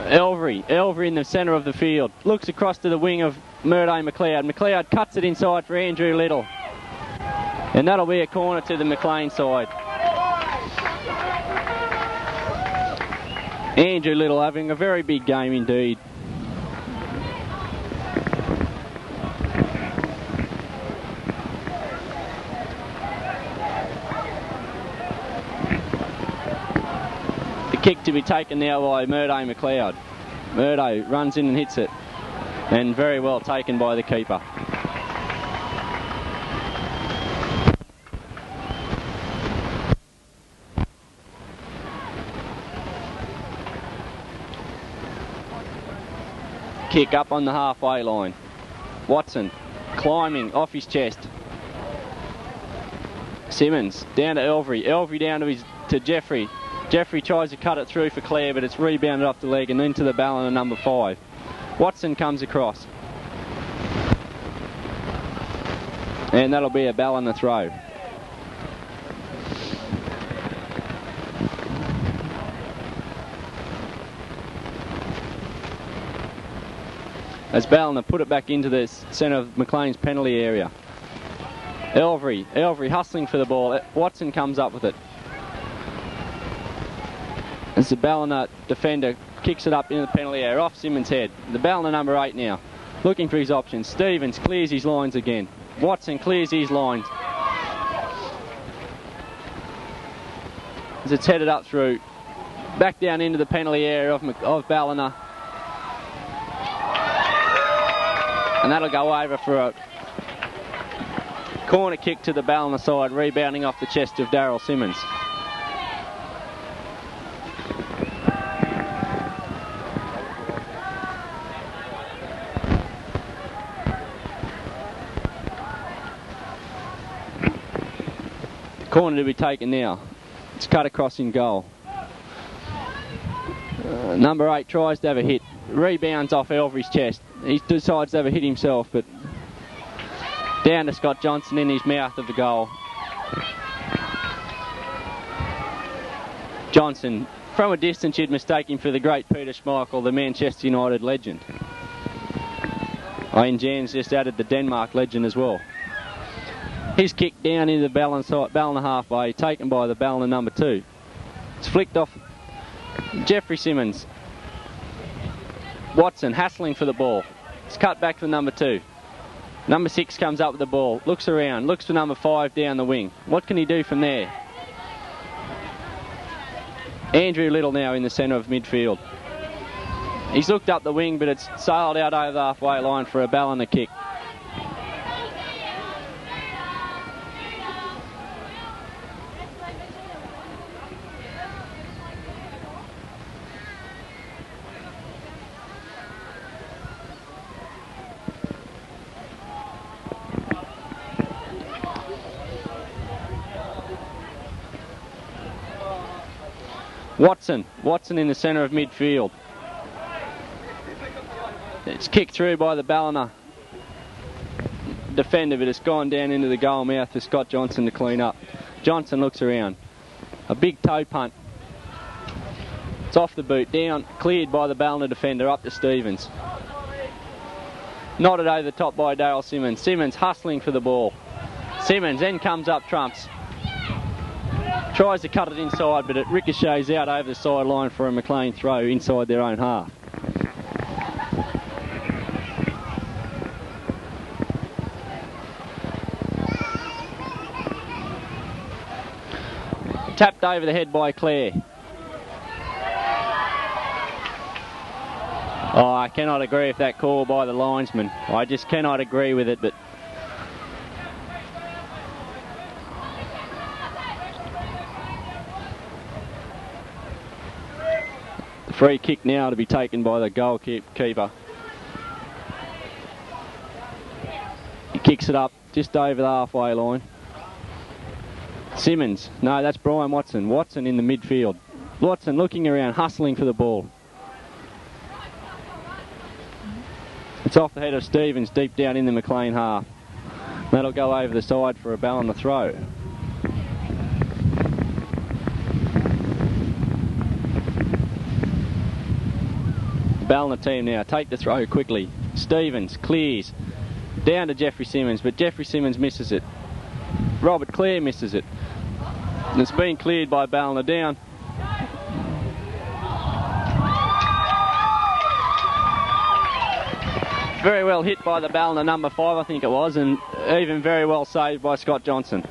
Elvery in the centre of the field. Looks across to the wing of Murday McLeod. McLeod cuts it inside for Andrew Little. And that'll be a corner to the McLean side. Andrew Little having a very big game indeed. The kick to be taken now by Murday McLeod. Murday runs in and hits it. And very well taken by the keeper. Kick up on the halfway line. Watson climbing off his chest. Simmons down to Elvery. Elvery down to Jeffrey. Jeffrey tries to cut it through for Clare, but it's rebounded off the leg and into the Ballina number 5. Watson comes across. And that'll be a Ballina throw. As Ballina put it back into the centre of McLean's penalty area. Elvery hustling for the ball. Watson comes up with it. As the Ballina defender kicks it up into the penalty area off Simmons' head. The Ballina number 8 now, looking for his options. Stevens clears his lines again. Watson clears his lines. As it's headed up through, back down into the penalty area of Ballina. And that'll go over for a corner kick to the Ballina side, rebounding off the chest of Daryl Simmons. Corner to be taken now. It's cut across in goal. Number 8 tries to have a hit. Rebounds off Elvery's chest. He decides to have a hit himself, but down to Scott Johnson in his mouth of the goal. Johnson. From a distance, you'd mistake him for the great Peter Schmeichel, the Manchester United legend. Ian Jan's just added the Denmark legend as well. His kick down into the Ballina halfway, taken by the Ballina number 2. It's flicked off Jeffrey Simmons. Watson hassling for the ball. It's cut back to number 2. Number 6 comes up with the ball, looks around, looks for number 5 down the wing. What can he do from there? Andrew Little now in the centre of midfield. He's looked up the wing, but it's sailed out over the halfway line for a Ballina kick. Watson in the centre of midfield. It's kicked through by the Ballina defender, but it's gone down into the goal mouth for Scott Johnson to clean up. Johnson looks around. A big toe punt. It's off the boot, down, cleared by the Ballina defender, up to Stevens. Nodded over the top by Dale Simmons. Simmons hustling for the ball. Simmons then comes up trumps. Tries to cut it inside, but it ricochets out over the sideline for a McLean throw inside their own half. Tapped over the head by Clare. Oh, I cannot agree with that call by the linesman. I just cannot agree with it, but free kick now to be taken by the goalkeeper. He kicks it up just over the halfway line. Simmons. No, that's Brian Watson. Watson in the midfield. Watson looking around, hustling for the ball. It's off the head of Stevens, deep down in the McLean half. That'll go over the side for a Ballina throw. Ballina team now take the throw quickly. Stevens clears down to Jeffrey Simmons, but Jeffrey Simmons misses it. Robert Clare misses it. And it's been cleared by Ballina down. Very well hit by the Ballina number 5, I think it was, and even very well saved by Scott Johnson.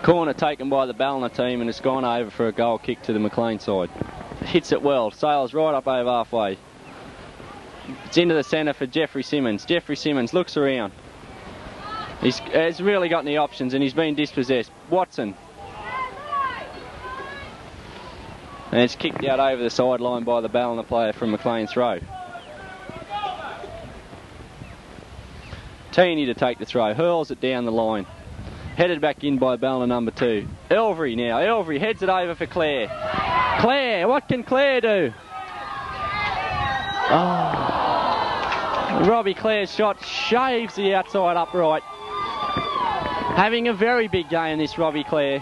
Corner taken by the Ballina team, and it's gone over for a goal kick to the McLean side. Hits it well, sails right up over halfway. It's into the centre for Jeffrey Simmons. Jeffrey Simmons looks around. He's really got any options, and he's been dispossessed. Watson. And it's kicked out over the sideline by the Ballina player from McLean's throw. Teeny to take the throw, hurls it down the line. Headed back in by Ballina number 2. Elvery now. Elvery heads it over for Clare. Clare, what can Clare do? Oh. Robbie Clare's shot shaves the outside upright. Having a very big game, this Robbie Clare.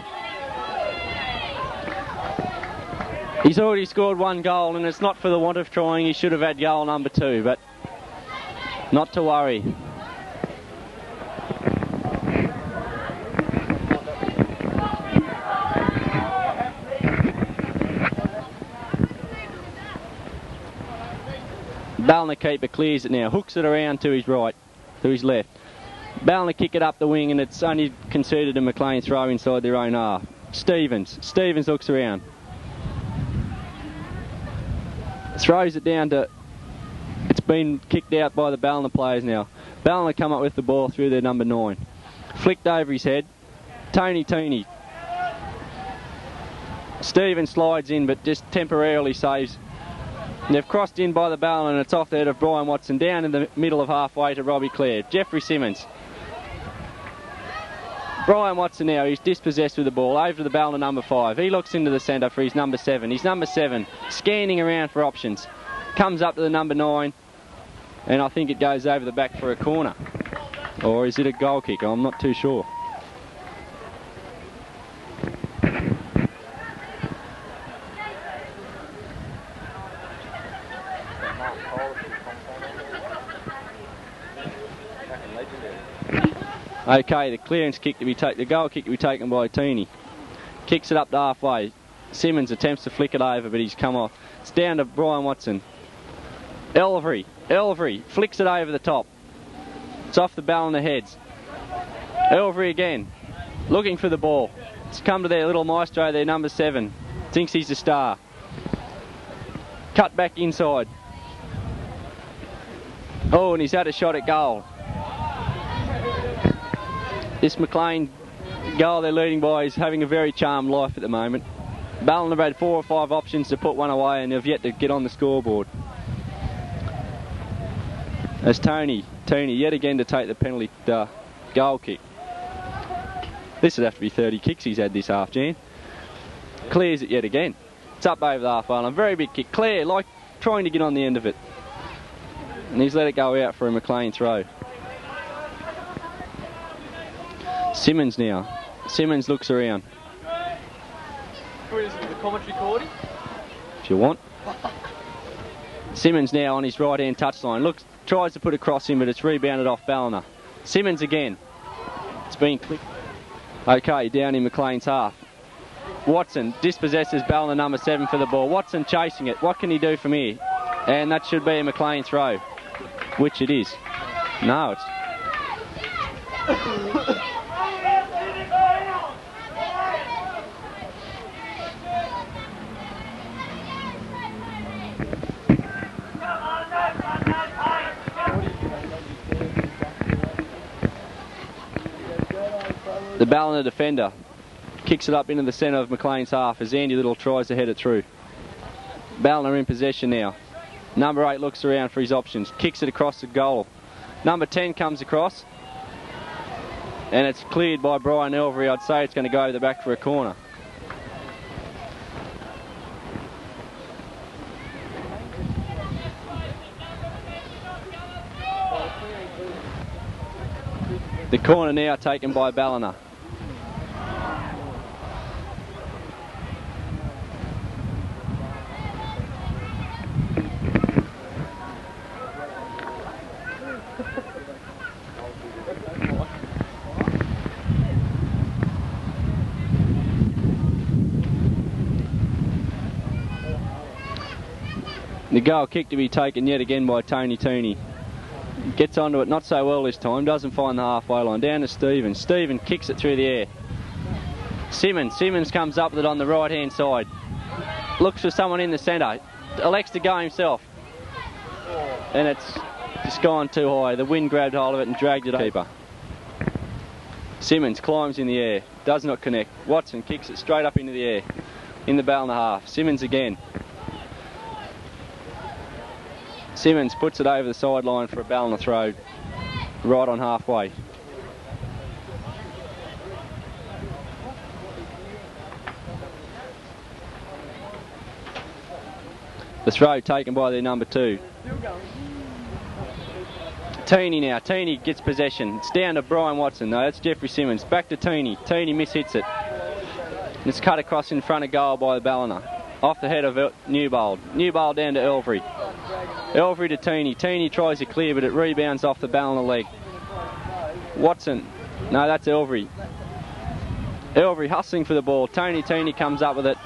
He's already scored 1 goal, and it's not for the want of trying. He should have had goal number 2, but not to worry. Ballina keeper clears it now, hooks it around to his right, to his left. Ballina kick it up the wing, and it's only conceded a McLean throw inside their own half. Stevens looks around. Throws it down to... It's been kicked out by the Ballina players now. Ballina come up with the ball through their number 9. Flicked over his head. Tooney. Stevens slides in, but just temporarily saves. They've crossed in by the Ballina, and it's off the head of Brian Watson, down in the middle of halfway to Robbie Clare. Jeffrey Simmons. Brian Watson now, he's dispossessed with the ball, over to the Ballina number 5. He looks into the centre for his number 7. His number 7, scanning around for options. Comes up to the number 9, and I think it goes over the back for a corner. Or is it a goal kick? I'm not too sure. Okay, the clearance kick to be the goal kick to be taken by Teeny. Kicks it up to halfway. Simmons attempts to flick it over, but he's come off. It's down to Brian Watson. Elvery flicks it over the top. It's off the Ballina heads. Elvery again, looking for the ball. It's come to their little maestro, their number 7. Thinks he's a star. Cut back inside. Oh, and he's had a shot at goal. This McLean goal they're leading by is having a very charmed life at the moment. Ballina have had 4 or 5 options to put one away and they've yet to get on the scoreboard. As Tony yet again to take the penalty goal kick. This would have to be 30 kicks he's had this half, Jan. Clears it yet again. It's up over the half line. Very big kick. Claire, like trying to get on the end of it. And he's let it go out for a McLean throw. Simmons now. Simmons looks around. Can we listen to the commentary, Cordy? If you want. Simmons now on his right-hand touchline. Tries to put a cross in, but it's rebounded off Ballina. Simmons again. It's been clipped. Okay, down in McLean's half. Watson dispossesses Ballina number 7 for the ball. Watson chasing it. What can he do from here? And that should be a McLean throw. Which it is. No, it's... The Ballina defender kicks it up into the centre of McLean's half as Andy Little tries to head it through. Ballina in possession now. Number 8 looks around for his options, kicks it across the goal. Number 10 comes across and it's cleared by Brian Elvery. I'd say it's going to go over the back for a corner. The corner now taken by Ballina. The goal kick to be taken yet again by Tony Tooney. Gets onto it not so well this time, doesn't find the halfway line. Down to Stephen. Stephen kicks it through the air. Simmons comes up with it on the right hand side. Looks for someone in the centre. Elects to go himself. And it's just gone too high. The wind grabbed hold of it and dragged it over. Simmons climbs in the air. Does not connect. Watson kicks it straight up into the air. In the Ballina half. Simmons again. Simmons puts it over the sideline for a Ballina throw, right on halfway. The throw taken by their number 2. Teeny now. Teeny gets possession. It's down to Brian Watson. No, that's Jeffrey Simmons. Back to Teeny. Teeny mishits it. It's cut across in front of goal by the Ballina. Off the head of Newbold. Newbold down to Elvery. Elvery to Teeny. Teeny tries to clear, but it rebounds off the Ballina leg. Watson. No, that's Elvery. Elvery hustling for the ball. Teeny comes up with it.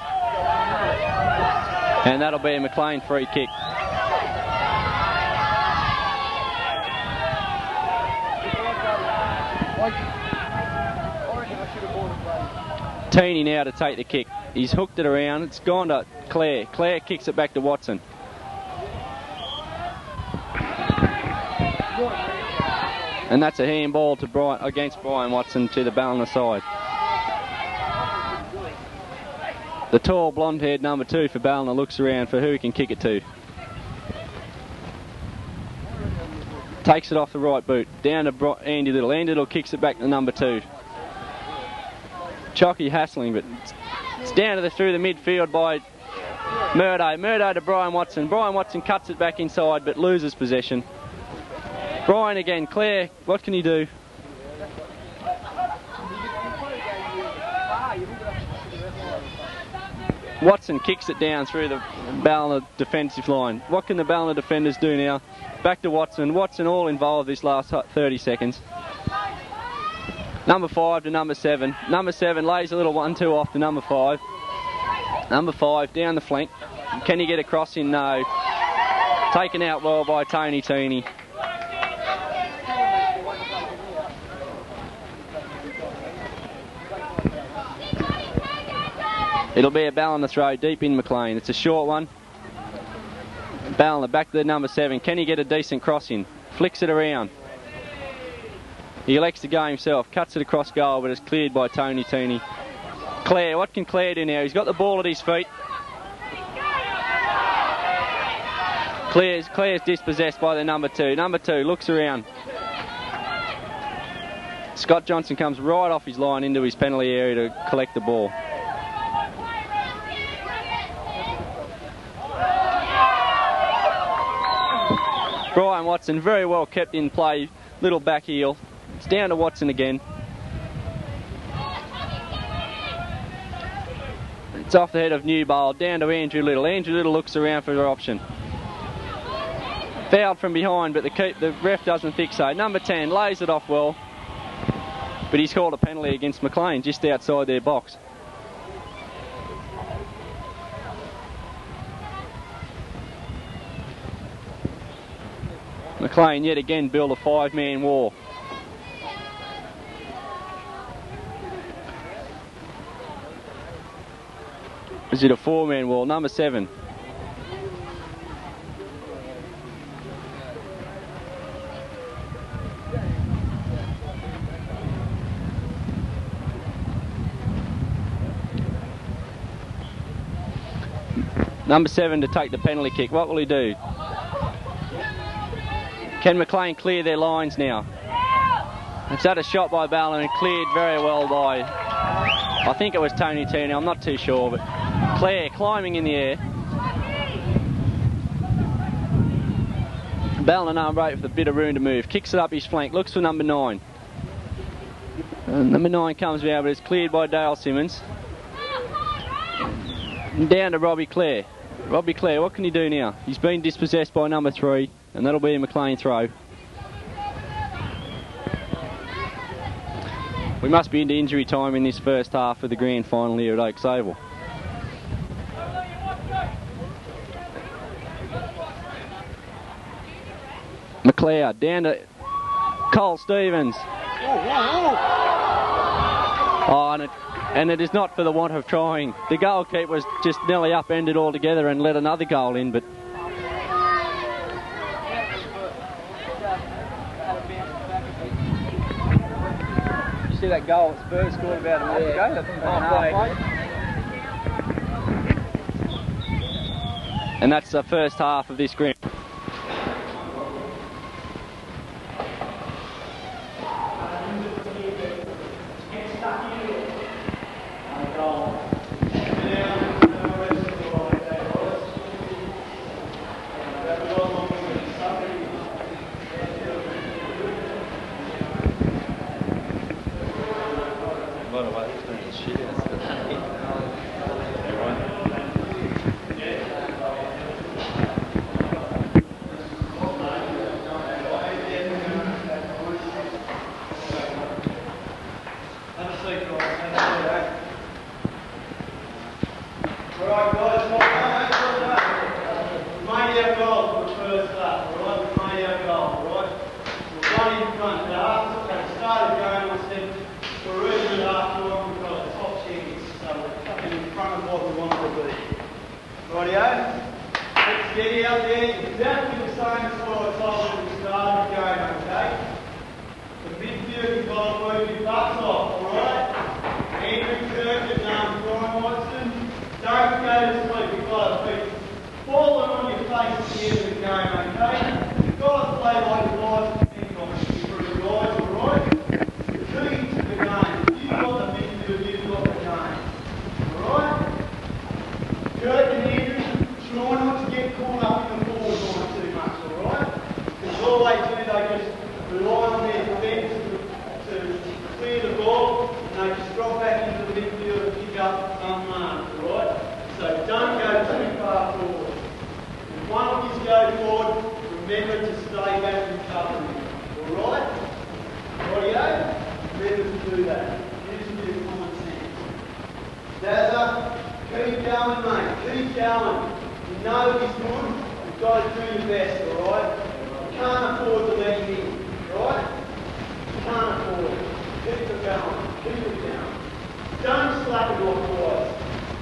And that'll be a McLean free kick. Teeny now to take the kick. He's hooked it around. It's gone to Clare. Clare kicks it back to Watson. And that's a handball to against Brian Watson to the Ballina side. The tall blonde-haired number 2 for Ballina looks around for who he can kick it to. Takes it off the right boot. Down to Andy Little. Andy Little kicks it back to number 2. Chocky hassling, but it's down to through the midfield by Murdo. Murdo to Brian Watson. Brian Watson cuts it back inside but loses possession. Brian again. Claire, what can he do? Watson kicks it down through the Ballina defensive line. What can the Ballina defenders do now? Back to Watson. Watson all involved this last 30 seconds. Number 5 to number 7. Number 7 lays a little 1-2 off to number 5. Number 5 down the flank. Can he get across in? No. Taken out well by Tony Tooney. It'll be a Ballina throw deep in McLean. It's a short one. Ballina back to the number 7. Can he get a decent cross in? Flicks it around. He elects to go himself. Cuts it across goal, but it's cleared by Tony Tooney. Claire, what can Claire do now? He's got the ball at his feet. Claire's dispossessed by the number 2. Number 2 looks around. Scott Johnson comes right off his line into his penalty area to collect the ball. Brian Watson very well kept in play. Little back heel. It's down to Watson again. It's off the head of Newbold, down to Andrew Little. Andrew Little looks around for the option. Fouled from behind, but the ref doesn't think so. Number 10 lays it off well, but he's called a penalty against McLean just outside their box. McLean yet again build a 5-man war. Is it a 4-man wall? Number 7. Number 7 to take the penalty kick. What will he do? Can McLean clear their lines now? It's had a shot by Ballina and cleared very well by, I think it was Tony Tooney, I'm not too sure, but Claire climbing in the air. Ballina number 8 with a bit of room to move. Kicks it up his flank, looks for number 9. And number 9 comes out, but it's cleared by Dale Simmons. And down to Robbie Clare. Robbie Clare, what can he do now? He's been dispossessed by number 3, and that'll be a McLean throw. We must be into injury time in this first half of the grand final here at Oaks Oval. McLeod down to Cole Stevens. Oh, and it is not for the want of trying. The goalkeeper was just nearly upended altogether and let another goal in, but you see that goal that Spurs scored about a month ago? That's halfway. And that's the first half of this grand. You've got the midfield, you've got rely on their defence to clear the ball, and they just drop back into the midfield and pick up unmarked, alright? So don't go too far forward. If one of you go forward, remember to stay back and cover them, alright? Rightio? Remember to do that. Use a bit of common sense. Dazza, keep going, mate. Keep going. You know he's good. You've got to do your best, alright? You can't afford to let him in, alright? You can't afford it. Keep it going. Keep it going. Don't slack it off, boys.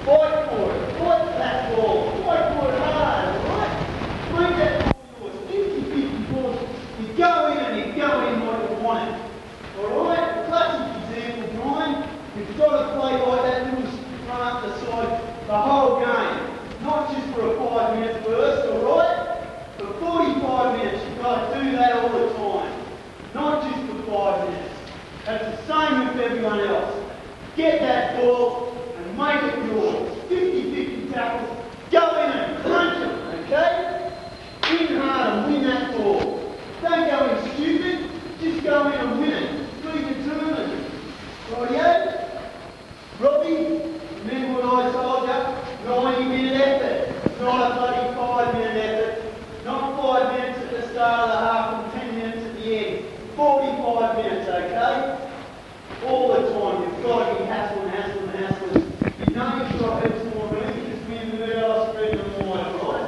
Fight for it. Fight for that ball. Fight for it hard, alright? Make that ball yours. 50-50 balls. You go in and you go in like you want it. Alright? Classic example, Brian. You've got to play like that little run up the side the whole game. Not just for a 5-minute burst, alright? For 45 minutes, you've got to do that all the time. Not just for 5 minutes. That's the same with everyone else. Get that ball and make it yours. 50-50 tackles. Go in and crunch it, okay? In hard and win that ball. Don't go in stupid. Just go in and win it. Be determined. Rightio? Robbie, remember what I told you? 90-minute effort. It's not a bloody 5-minute effort. Not 5 minutes at the start of the half and 10 minutes at the end. 45 minutes, okay? All the time. You've got to be hassling. You know you've got heaps more really, just be in the middle, spread them wide, right?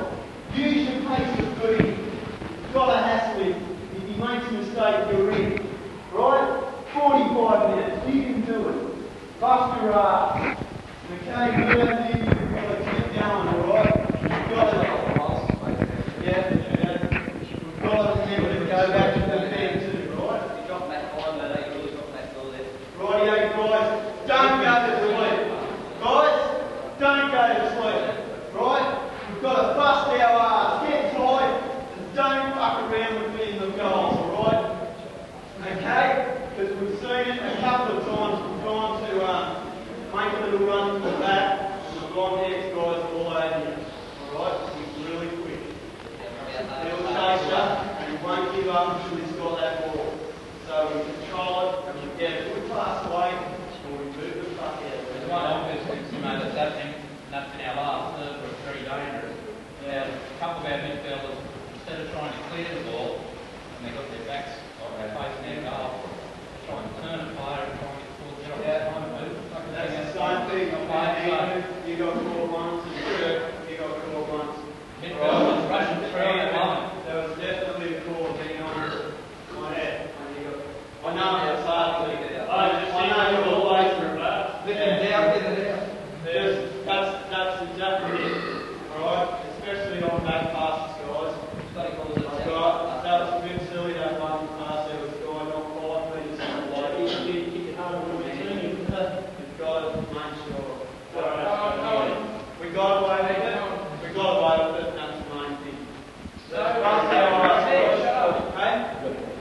Use your pace of feeding. You've got to hassle him. If he makes a mistake, you're in. Right? 45 minutes. You can do it. Bust your ass. Okay, you don't need to keep going, alright? You've got to, We've got to remember to go back to the band too, right? You got that line, but they really got that goal there. Rightio, guys, don't go to sleep. Guys, don't go to sleep. Right? We've got to bust our ass, get tight, and don't fuck around with getting the goals, alright? Okay? Because we've seen it a couple of times. We're trying to make a little run from the back, and the blonde-haired guys are all over you. Alright? He's really quick. He'll chase you, and he won't give up until he's got that ball. So we control it, and we get a good pass away, or we move the fuck out. There's one obvious thing, mate, that's happening, and that's in our last third was very dangerous. Now, a couple of our midfielders, instead of trying to clear the ball, and they've got their backs, or they're facing their goal, try and turn a player and try and get forward, get off the time and move. That's the same thing. You got caught once, you got caught once. Midfielders rushing through at one. There was definitely a call being on my head. I know it's hard to I know you're always through that. Lift him down, get it out. That's exactly it. Alright? Especially on back passes, guys. That was a bit silly, that one pass. There was a guy not 5 metres on the line. You kick it hard and you've got to make sure. We got away with it. We got away with it, and that's the main thing. Let's bust our ass, okay?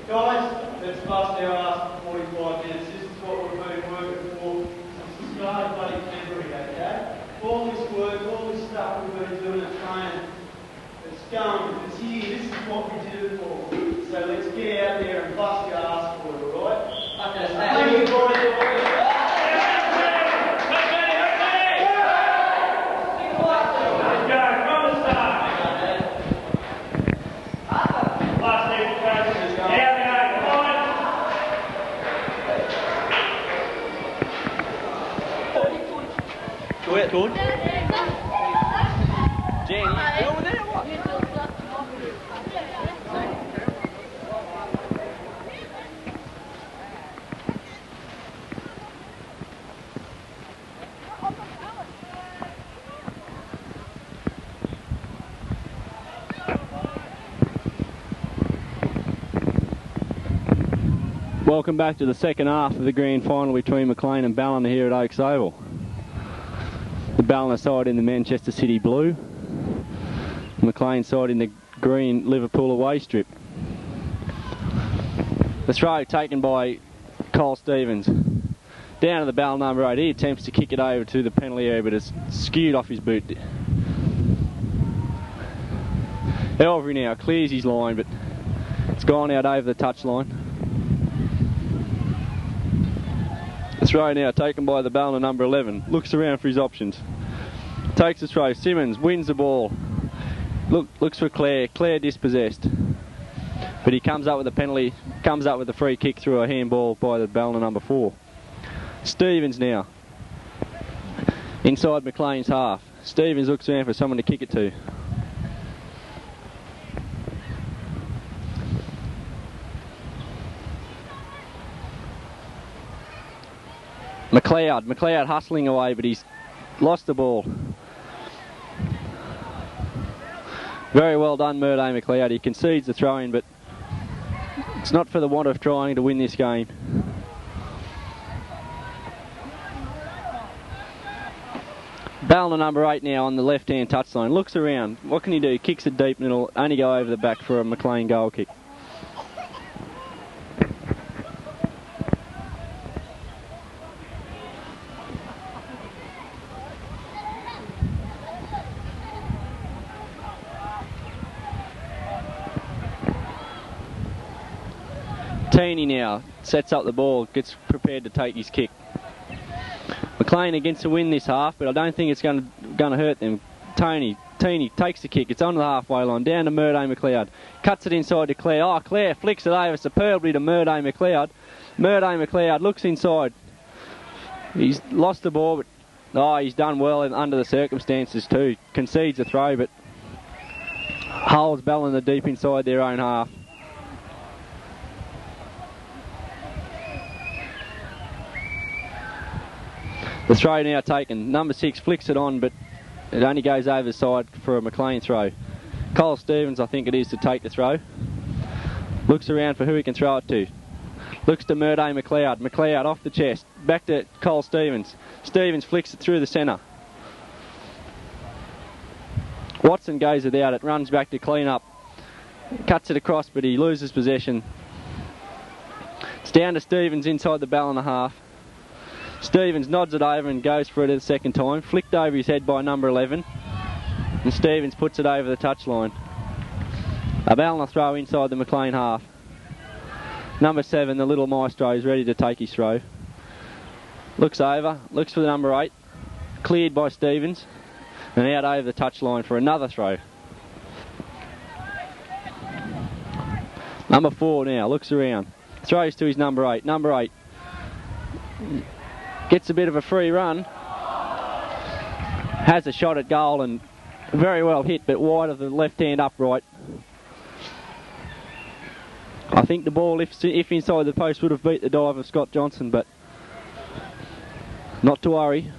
Guys, let's bust our ass for 45 minutes. This is what we've been working for since the start of bloody February, okay? All this work, all this stuff we've been doing at training, it's going, it's here, this is what we did it for. So let's get out there and bust your ass for it, alright? Thank you, boys. Good. Jenny, you over there or what? Welcome back to the second half of the grand final between Maclean and Ballina here at Oaks Oval. The Ballina side in the Manchester City blue, Maclean side in the green Liverpool away strip. The throw taken by Cole Stevens. Down to the Ballina number 8. He attempts to kick it over to the penalty area, but it's skewed off his boot. Elvery now clears his line, but it's gone out over the touchline. The throw now taken by the Ballina number 11. Looks around for his options. Takes the throw. Simmons wins the ball. Looks for Clare. Clare dispossessed. But he comes up with a penalty. Comes up with a free kick through a handball by the Ballina number 4. Stevens now. Inside McLean's half. Stevens looks around for someone to kick it to. McLeod hustling away, but he's lost the ball. Very well done, Murday McLeod. He concedes the throw-in, but it's not for the want of trying to win this game. Ballina number 8 now on the left-hand touchline. Looks around. What can he do? Kicks it deep and it'll only go over the back for a McLean goal kick. Teeny now sets up the ball, gets prepared to take his kick. McLean against the win this half, but I don't think it's going to hurt them. Teeny takes the kick. It's on the halfway line, down to Murday McLeod. Cuts it inside to Clare. Oh, Clare flicks it over superbly to Murday McLeod. Murday McLeod looks inside. He's lost the ball, but he's done well under the circumstances too. Concedes a throw, but holds Ballina deep inside their own half. The throw now taken. Number 6 flicks it on, but it only goes over the side for a McLean throw. Cole Stevens, I think it is, to take the throw. Looks around for who he can throw it to. Looks to Murday McLeod. McLeod off the chest. Back to Cole Stevens. Stevens flicks it through the centre. Watson goes without it. Runs back to clean up. Cuts it across, but he loses possession. It's down to Stevens inside the Ballina half. Stevens nods it over and goes for it a second time. Flicked over his head by number 11. And Stevens puts it over the touchline. A Ballina throw inside the McLean half. Number 7, the little maestro, is ready to take his throw. Looks over, looks for the number 8. Cleared by Stevens. And out over the touchline for another throw. Number 4 now, looks around. Throws to his number 8. Number 8 gets a bit of a free run. Has a shot at goal and very well hit, but wide of the left-hand upright. I think the ball, if inside the post, would have beat the dive of Scott Johnson, but not to worry.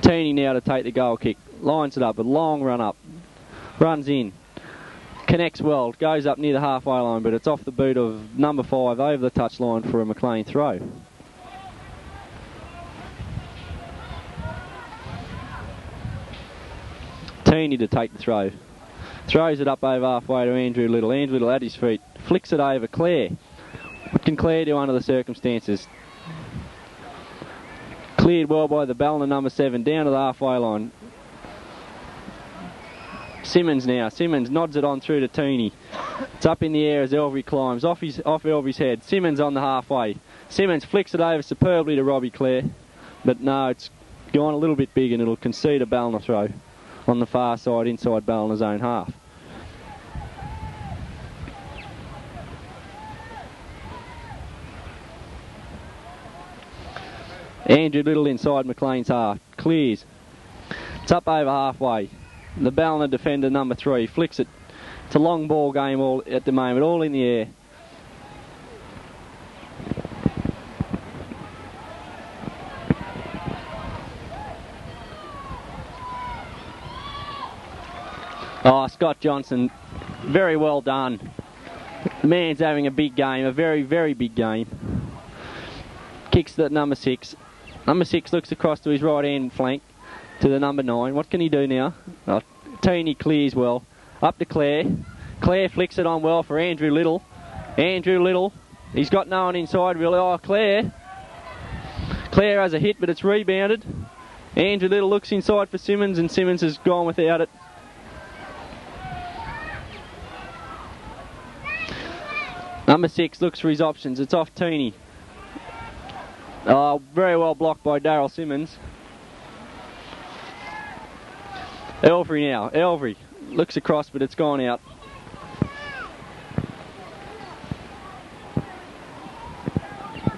Teeny now to take the goal kick. Lines it up, a long run up. Runs in. Connects well, goes up near the halfway line, but it's off the boot of number 5 over the touchline for a McLean throw. Teeny to take the throw. Throws it up over halfway to Andrew Little. Andrew Little at his feet. Flicks it over. Clare. What can Clare do under the circumstances? Cleared well by the Ballina number 7 down to the halfway line. Simmons now. Simmons nods it on through to Teeny. It's up in the air as Elvie climbs. Off Elvie's head. Simmons on the halfway. Simmons flicks it over superbly to Robbie Clare. But no, it's gone a little bit big and it'll concede a Ballina throw on the far side inside Ballina's own half. Andrew Little inside McLean's half. Clears. It's up over halfway. The Ballina defender number 3 flicks it. It's a long ball game all at the moment, all in the air. Oh, Scott Johnson, very well done. The man's having a big game, a very, very big game. Kicks the number 6. Number 6 looks across to his right-hand flank to the number 9. What can he do now? Oh, Teeny clears well. Up to Clare. Clare flicks it on well for Andrew Little. Andrew Little. He's got no one inside really. Oh, Clare. Clare has a hit, but it's rebounded. Andrew Little looks inside for Simmons, and Simmons has gone without it. Number 6 looks for his options. It's off Tooney. Oh, very well blocked by Daryl Simmons. Elvery now. Elvery looks across, but it's gone out.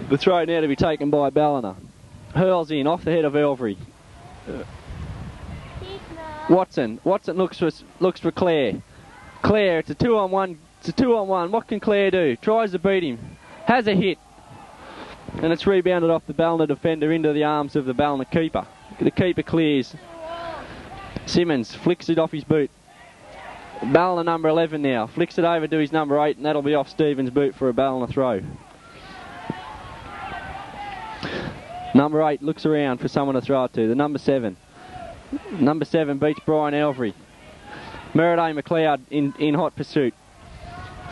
The throw now to be taken by Ballina. Hurls in off the head of Elvery. Watson looks for Clare. Clare, it's a 2-on-1. It's a 2-on-1. What can Clare do? Tries to beat him. Has a hit. And it's rebounded off the Ballina defender into the arms of the Ballina keeper. The keeper clears. Simmons flicks it off his boot. Ballina number 11 now. Flicks it over to his number 8, and that'll be off Stevens' boot for a Ballina throw. Number 8 looks around for someone to throw it to. The number 7. Number 7 beats Brian Elvery. Meriday McLeod in hot pursuit.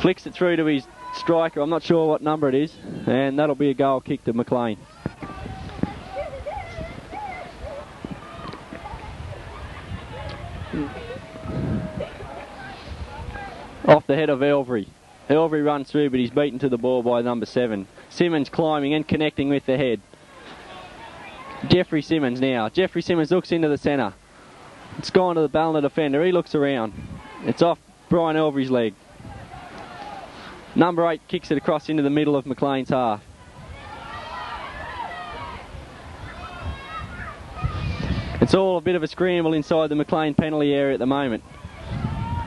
Flicks it through to his striker. I'm not sure what number it is. And that'll be a goal kick to McLean. Off the head of Elvery. Elvery runs through, but he's beaten to the ball by number 7. Simmons climbing and connecting with the head. Jeffrey Simmons now. Jeffrey Simmons looks into the centre. It's gone to the Ballina defender. He looks around. It's off Brian Elvery's leg. Number 8 kicks it across into the middle of McLean's half. It's all a bit of a scramble inside the McLean penalty area at the moment.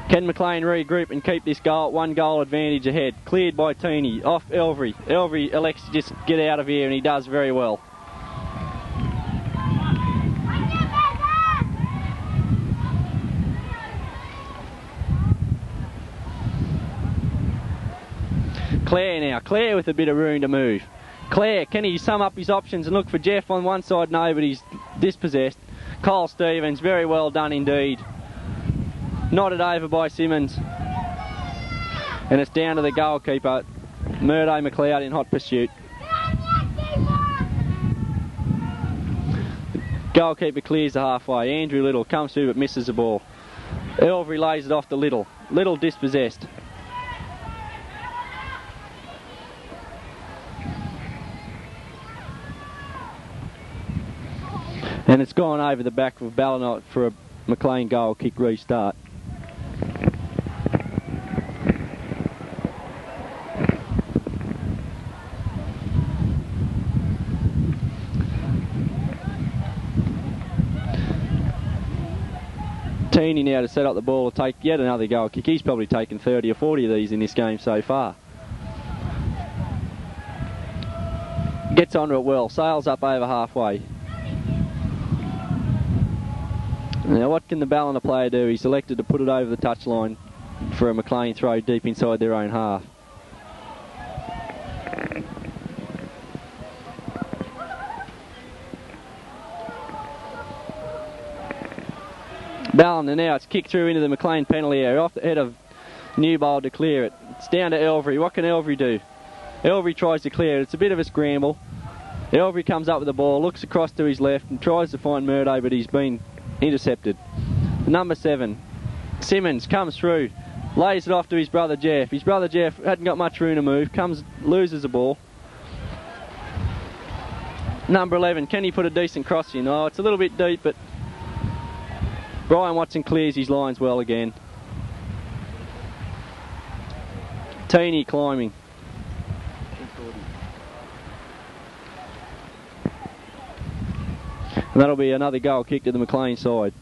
Can McLean regroup and keep this goal, 1 goal advantage ahead? Cleared by Tooney, off Elvery. Elvery elects to just get out of here, and he does very well. Clare now. Clare with a bit of room to move. Clare, can he sum up his options and look for Jeff on one side? No, but he's dispossessed. Kyle Stevens, very well done indeed. Nodded over by Simmons. And it's down to the goalkeeper, Murdo McLeod, in hot pursuit. Goalkeeper clears the halfway. Andrew Little comes through but misses the ball. Elvery lays it off to Little. Little dispossessed. And it's gone over the back of Ballina for a McLean goal kick restart. Tooney now to set up the ball to take yet another goal kick. He's probably taken 30 or 40 of these in this game so far. Gets onto it well. Sails up over halfway. Now what can the Ballina player do? He's selected to put it over the touchline for a McLean throw deep inside their own half. Ballina now, it's kicked through into the McLean penalty area, off the head of Newbold to clear it. It's down to Elvery. What can Elvery do? Elvery tries to clear it. It's a bit of a scramble. Elvery comes up with the ball, looks across to his left and tries to find Murdo, but he's been intercepted. Number 7, Simmons comes through, lays it off to his brother Jeff. His brother Jeff hadn't got much room to move, loses the ball. Number 11, can he put a decent cross in? Oh, it's a little bit deep, but Brian Watson clears his lines well again. Tooney climbing. And that'll be another goal kick to the McLean side.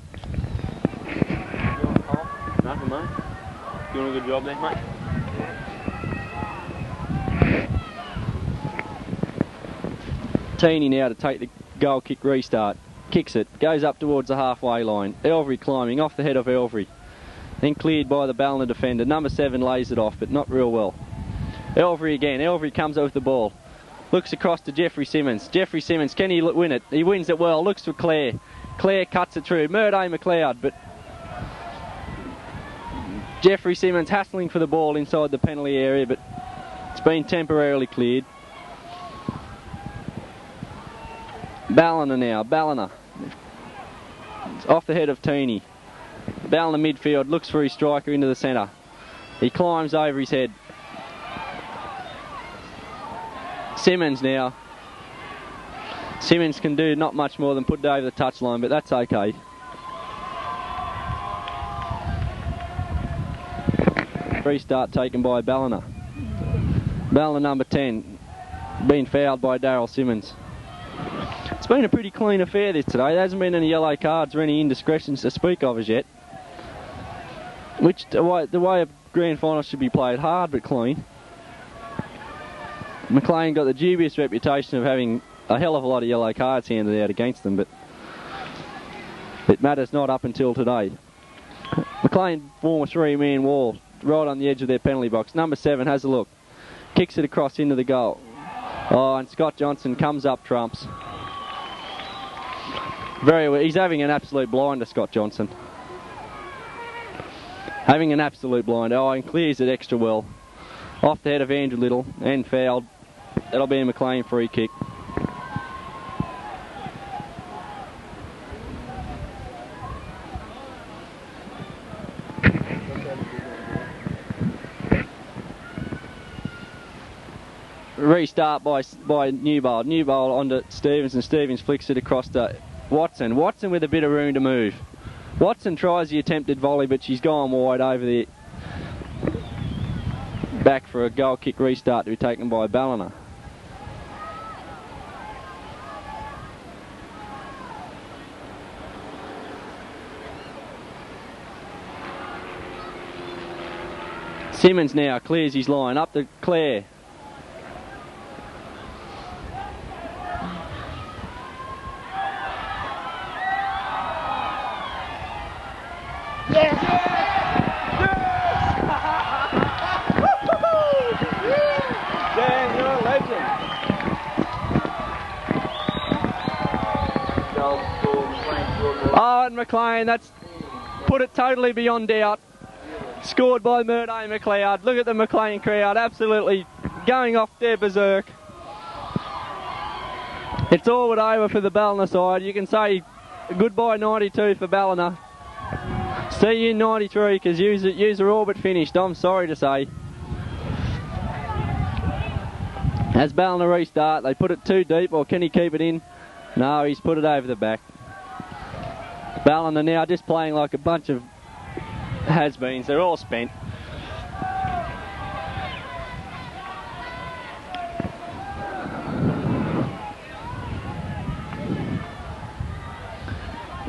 Nothing, mate. Doing a good job there, mate. Tooney now to take the goal kick restart. Kicks it, goes up towards the halfway line. Elvery climbing off the head of Elvery. Then cleared by the Ballina defender. Number 7 lays it off, but not real well. Elvery again. Elvery comes up with the ball. Looks across to Jeffrey Simmons. Jeffrey Simmons, can he win it? He wins it well. Looks for Clare. Clare cuts it through. Murdo McLeod, but Jeffrey Simmons hassling for the ball inside the penalty area, but it's been temporarily cleared. Ballina now. Ballina. It's off the head of Tooney. Ballina midfield. Looks for his striker into the centre. He climbs over his head. Simmons now. Simmons can do not much more than put it over the touchline, but that's okay. Restart taken by Ballina. Ballina number 10, being fouled by Daryl Simmons. It's been a pretty clean affair this today. There hasn't been any yellow cards or any indiscretions to speak of as yet. Which the way a grand final should be played, hard but clean. McLean got the dubious reputation of having a hell of a lot of yellow cards handed out against them, but it matters not up until today. McLean form a three-man wall right on the edge of their penalty box. Number 7 has a look, kicks it across into the goal. Oh, and Scott Johnson comes up trumps. Very well. He's having an absolute blinder, Scott Johnson. Having an absolute blinder. Oh, and clears it extra well. Off the head of Andrew Little and fouled. That'll be a McLean free kick. Restart by Newbold. Newbold onto Stevens, and Stevens flicks it across to Watson. Watson with a bit of room to move. Watson tries the attempted volley, but she's gone wide over the back for a goal kick restart to be taken by Ballina. Simmons now clears his line up to Clare. Oh, and McLean, that's put it totally beyond doubt. Scored by Murday McLeod. Look at the McLean crowd, absolutely going off their berserk. It's all but over for the Ballina side. You can say goodbye 92 for Ballina. See you in 93, because yous are all but finished, I'm sorry to say. As Ballina restart, they put it too deep, or can he keep it in? No, he's put it over the back. Ballina now just playing like a bunch of has-beens. They're all spent.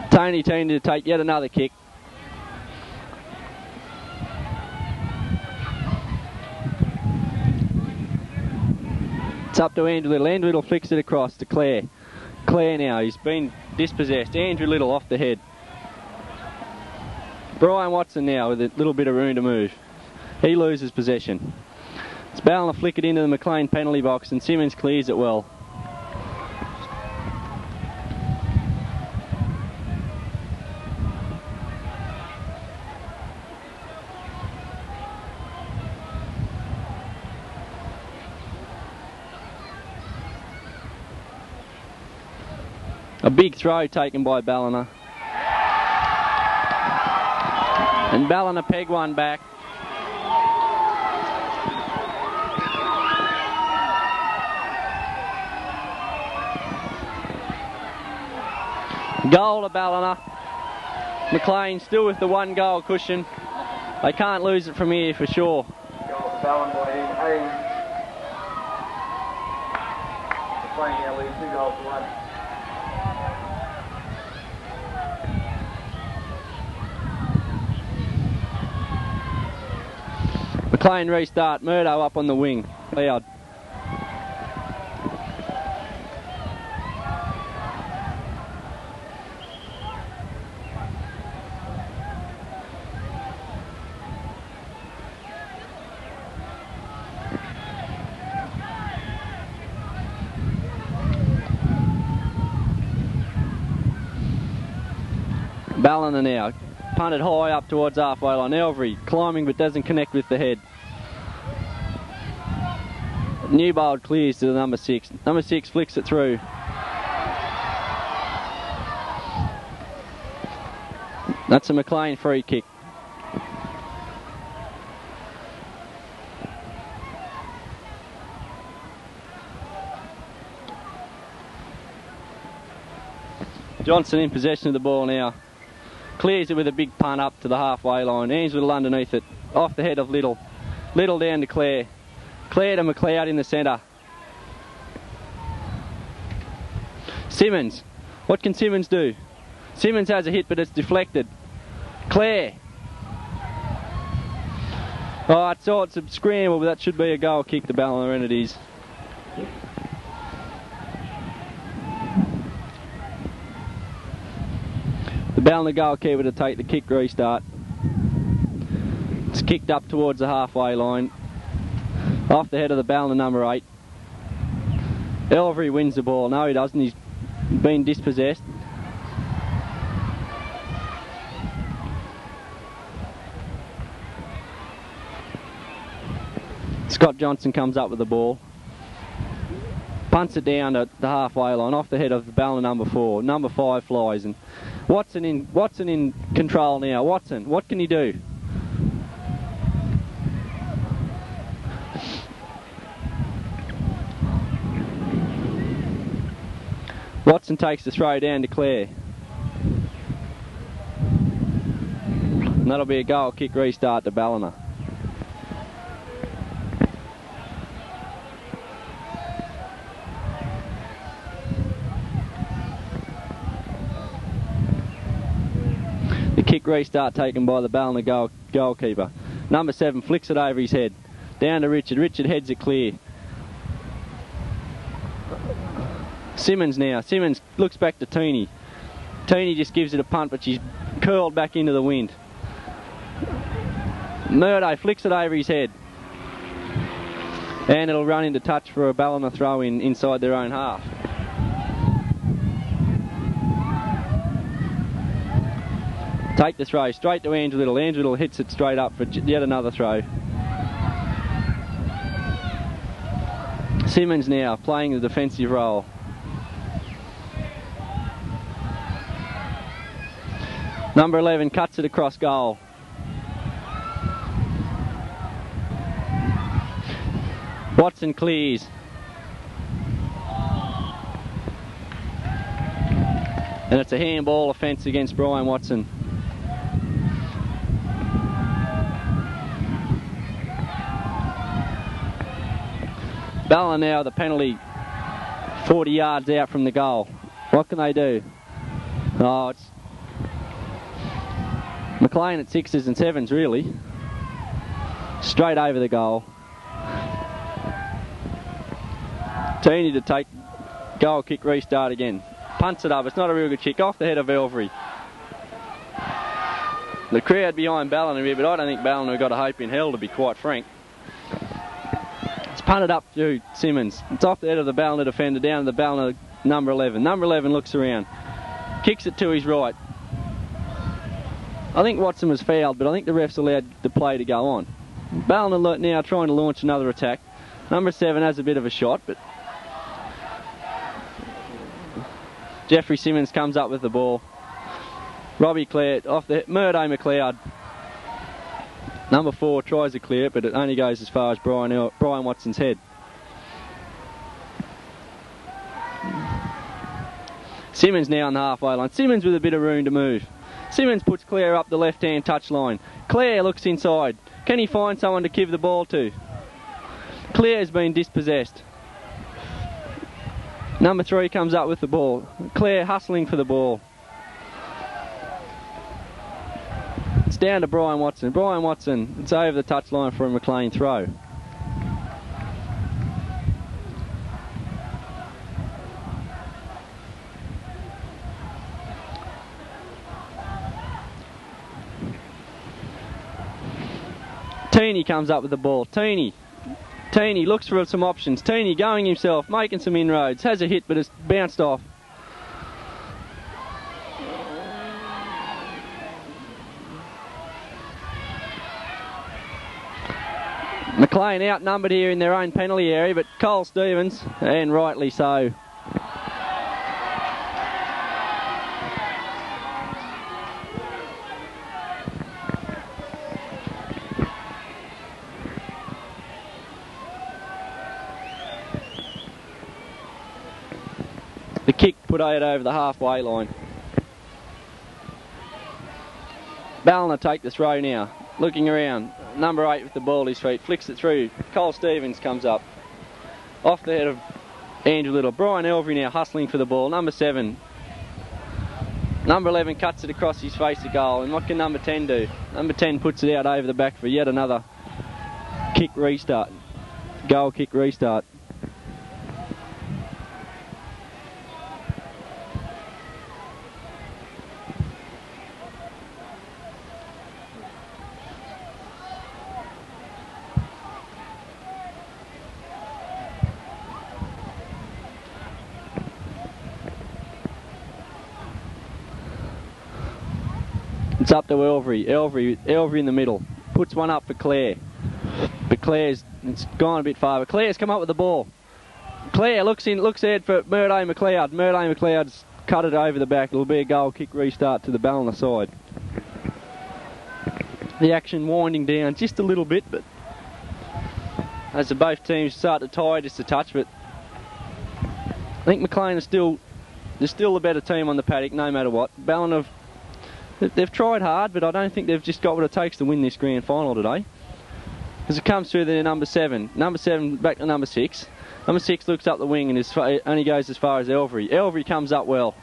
Tony tended to take yet another kick. It's up to Andrew Little. Andrew Little flicks it across to Clare. Clare now, he's been dispossessed. Andrew Little off the head. Brian Watson now with a little bit of room to move. He loses possession. It's Ballina flick it into the McLean penalty box, and Simmons clears it well. A big throw taken by Ballina. And Ballina peg one back. Goal to Ballina. McLean still with the 1 goal cushion. They can't lose it from here for sure. Goal to Ballina by Haynes. McLean now leads 2 goals to 1. McLean restart. Murdo up on the wing. Loud. Ballina now. Punted high up towards halfway line. Elvery climbing but doesn't connect with the head. Newbold clears to the number 6. Number 6 flicks it through. That's a McLean free kick. Johnson in possession of the ball now. Clears it with a big punt up to the halfway line. Ainsworth underneath it. Off the head of Little. Little down to Clare. Clare to McLeod in the centre. Simmons. What can Simmons do? Simmons has a hit, but it's deflected. Clare. Oh, it's a scramble, but that should be a goal kick to Ballina, and it is. The Ballina goalkeeper to take the kick restart. It's kicked up towards the halfway line. Off the head of the Ballina number 8. Elvery wins the ball. No, he doesn't. He's been dispossessed. Scott Johnson comes up with the ball. Punts it down at the halfway line, off the head of the Ballina number 4. Number 5 flies, and Watson in control now. Watson, what can he do? Watson takes the throw down to Clare. And that'll be a goal kick restart to Ballina. The kick restart taken by the Ballina goalkeeper. Number 7 flicks it over his head. Down to Richard. Richard heads it clear. Simmons now. Simmons looks back to Tooney. Tooney just gives it a punt, but she's curled back into the wind. Murdo flicks it over his head. And it'll run into touch for a Ballina throw in inside their own half. Take the throw straight to Andrew Little. Andrew Little hits it straight up for yet another throw. Simmons now playing the defensive role. Number 11 cuts it across goal. Watson clears. And it's a handball offence against Brian Watson. Ballina now the penalty 40 yards out from the goal. What can they do? Oh, it's McLean at 6s and 7s really. Straight over the goal. Tooney to take goal kick restart again. Punts it up. It's not a real good kick. Off the head of Elvery. The crowd behind Ballina here, but I don't think Ballina have got a hope in hell, to be quite frank. It's punted up to Simmons. It's off the head of the Ballina defender down to the Ballina number 11. Number 11 looks around. Kicks it to his right. I think Watson was fouled, but I think the ref's allowed the play to go on. Ballina now trying to launch another attack. Number 7 has a bit of a shot, but Jeffrey Simmons comes up with the ball. Robbie Clare off the Murdo McLeod. Number 4 tries to clear it, but it only goes as far as Brian Watson's head. Simmons now on the halfway line. Simmons with a bit of room to move. Simmons puts Clare up the left-hand touch line. Clare looks inside. Can he find someone to give the ball to? Clare has been dispossessed. Number 3 comes up with the ball. Clare hustling for the ball. It's down to Brian Watson. Brian Watson, it's over the touchline for a McLean throw. Tooney comes up with the ball. Tooney looks for some options. Tooney going himself, making some inroads. Has a hit, but it's bounced off. McLean outnumbered here in their own penalty area, but Cole Stevens, and rightly so. The kick put out over the halfway line. Ballina take the throw now. Looking around. Number 8 with the ball at his feet. Flicks it through. Cole Stevens comes up. Off the head of Andrew Little. Brian Elvery now hustling for the ball. Number 7. Number 11 cuts it across his face to goal. And what can number 10 do? Number 10 puts it out over the back for yet another kick restart. Goal kick restart. It's up to Elvery. Elvery in the middle. Puts one up for Clare. But it's gone a bit far. But Clare's come up with the ball. Clare looks ahead for Murday McLeod. Murday McLeod's cut it over the back. It'll be a goal kick restart to the Ballina side. The action winding down just a little bit, but as the both teams start to tie just a touch, but I think Maclean is still the better team on the paddock no matter what. Ballina they've tried hard, but I don't think they've just got what it takes to win this grand final today. As it comes through there, number 7. Number 7 back to number 6. Number 6 looks up the wing and only goes as far as Elvery. Elvery comes up well.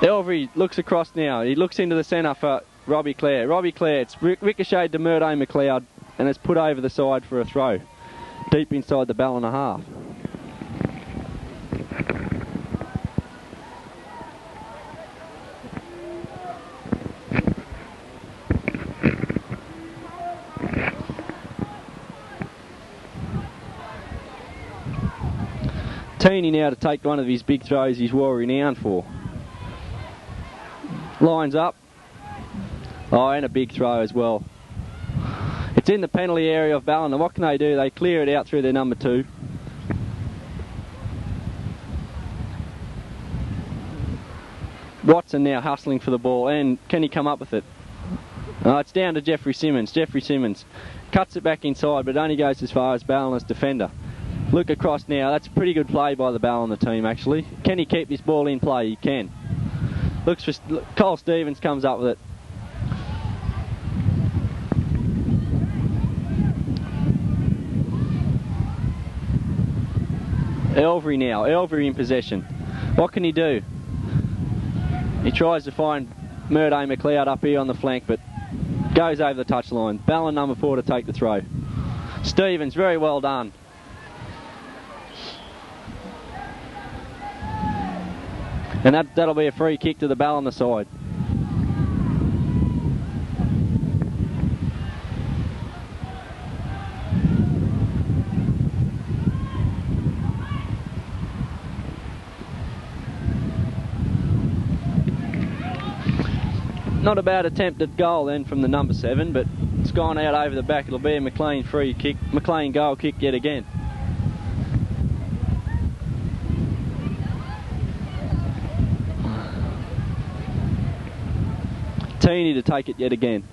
Elvery looks across now. He looks into the centre for Robbie Clare. Robbie Clare, it's ricocheted to Murday McLeod and it's put over the side for a throw. Deep inside the Ballina half. Teeny now to take one of his big throws he's wore renowned for. Lines up. Oh, and a big throw as well. It's in the penalty area of Ballina. What can they do? They clear it out through their number 2. Watson now hustling for the ball, and can he come up with it? It's down to Jeffrey Simmons. Jeffrey Simmons cuts it back inside, but only goes as far as Ballina's defender. Look across now. That's a pretty good play by the Ballina team, actually. Can he keep this ball in play? He can. Looks for Cole Stevens comes up with it. Elvery now. Elvery in possession. What can he do? He tries to find Murday McLeod up here on the flank, but goes over the touchline. Ballina number 4 to take the throw. Stevens, very well done. And that'll be a free kick to the Ballina side. Not a bad attempt at goal then from the number 7, but it's gone out over the back. It'll be a Maclean free kick, Maclean goal kick yet again. Teeny to take it yet again.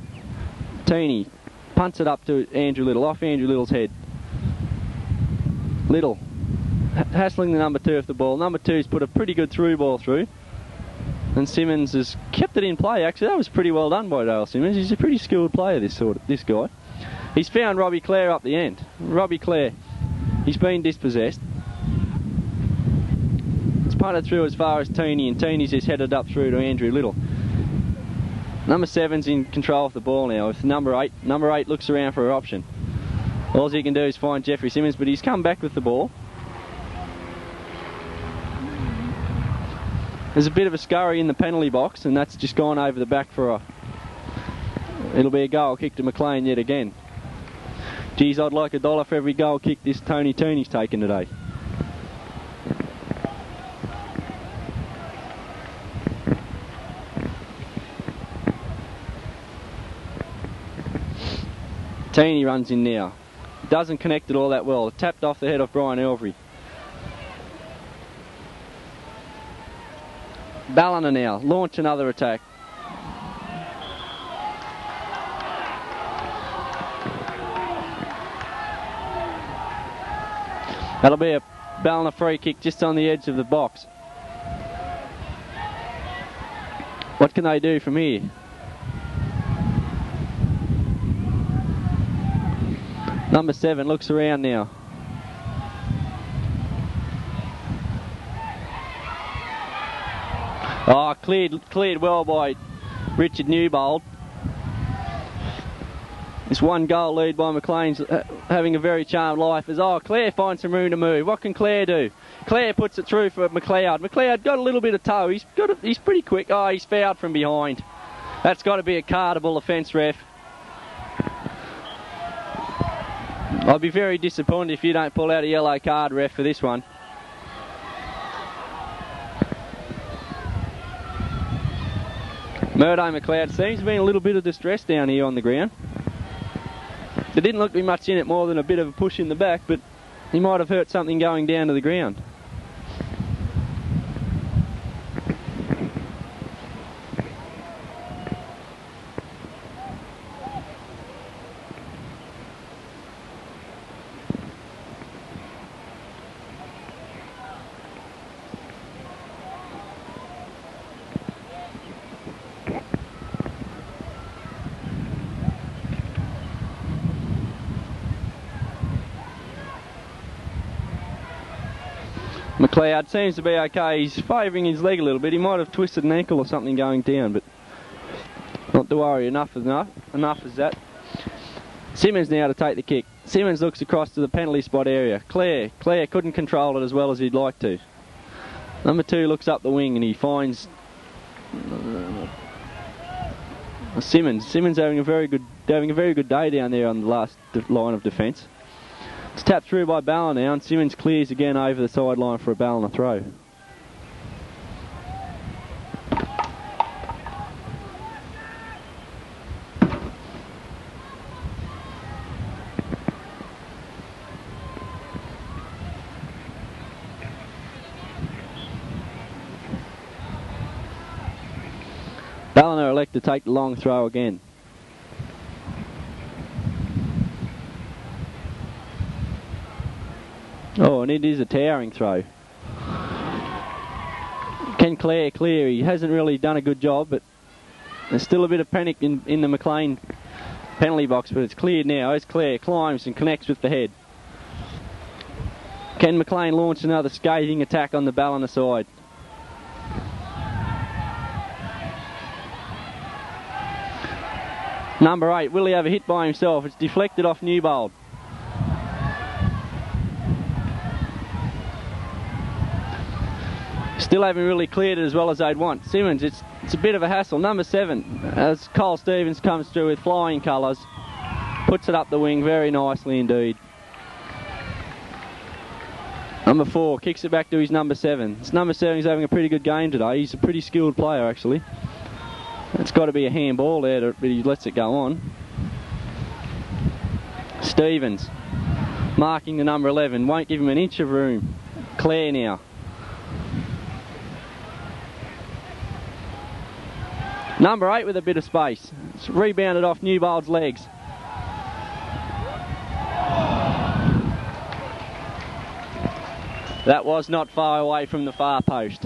Teeny punts it up to Andrew Little, off Andrew Little's head. Little hassling the number 2 of the ball. Number 2's put a pretty good through ball through. And Simmons has kept it in play, actually. That was pretty well done by Dale Simmons. He's a pretty skilled player, this guy. He's found Robbie Clare up the end. Robbie Clare, he's been dispossessed. It's punted through as far as Teeny, and Teeny's just headed up through to Andrew Little. Number 7's in control of the ball now with number 8. Number 8 looks around for an option. All he can do is find Jeffrey Simmons, but he's come back with the ball. There's a bit of a scurry in the penalty box, and that's just gone over the back for a... It'll be a goal kick to Maclean yet again. Geez, I'd like $1 for every goal kick this Tony Tooney's taken today. Teeny runs in now. Doesn't connect it all that well. Tapped off the head of Brian Elvery. Ballina now. Launch another attack. That'll be a Ballina free kick just on the edge of the box. What can they do from here? Number 7 looks around now. Oh, cleared well by Richard Newbold. This 1 goal lead by McLean's having a very charmed life as Claire finds some room to move. What can Claire do? Claire puts it through for McLeod. McLeod got a little bit of toe. He's pretty quick. He's fouled from behind. That's got to be a cardable offence, ref. I'd be very disappointed if you don't pull out a yellow card, ref, for this one. Murdo McLeod seems to be in a little bit of distress down here on the ground. There didn't look to be much in it more than a bit of a push in the back, but he might have hurt something going down to the ground. McLeod seems to be okay. He's favouring his leg a little bit. He might have twisted an ankle or something going down, but not to worry. Enough is that. Simmons now to take the kick. Simmons looks across to the penalty spot area. Claire couldn't control it as well as he'd like to. Number 2 looks up the wing and he finds Simmons. Simmons having a very good day down there on the last line of defence. It's tapped through by Ballon now, and Simmons clears again over the sideline for a Ballon throw. Ballon elect to take the long throw again. Oh, and it is a towering throw. Can Claire clear? He hasn't really done a good job, but there's still a bit of panic in the McLean penalty box, but it's cleared now as Claire climbs and connects with the head. Can McLean launch another scathing attack on the Ballina side? Number 8, will he have a hit by himself? It's deflected off Newbold. Still haven't really cleared it as well as they'd want. Simmons, it's a bit of a hassle. Number 7, as Cole Stevens comes through with flying colours, puts it up the wing very nicely indeed. Number 4 kicks it back to his number 7. It's number 7 who's having a pretty good game today. He's a pretty skilled player actually. It's got to be a handball there, but he lets it go on. Stevens marking the number 11, won't give him an inch of room. Claire now. Number 8 with a bit of space. It's rebounded off Newbold's legs. That was not far away from the far post.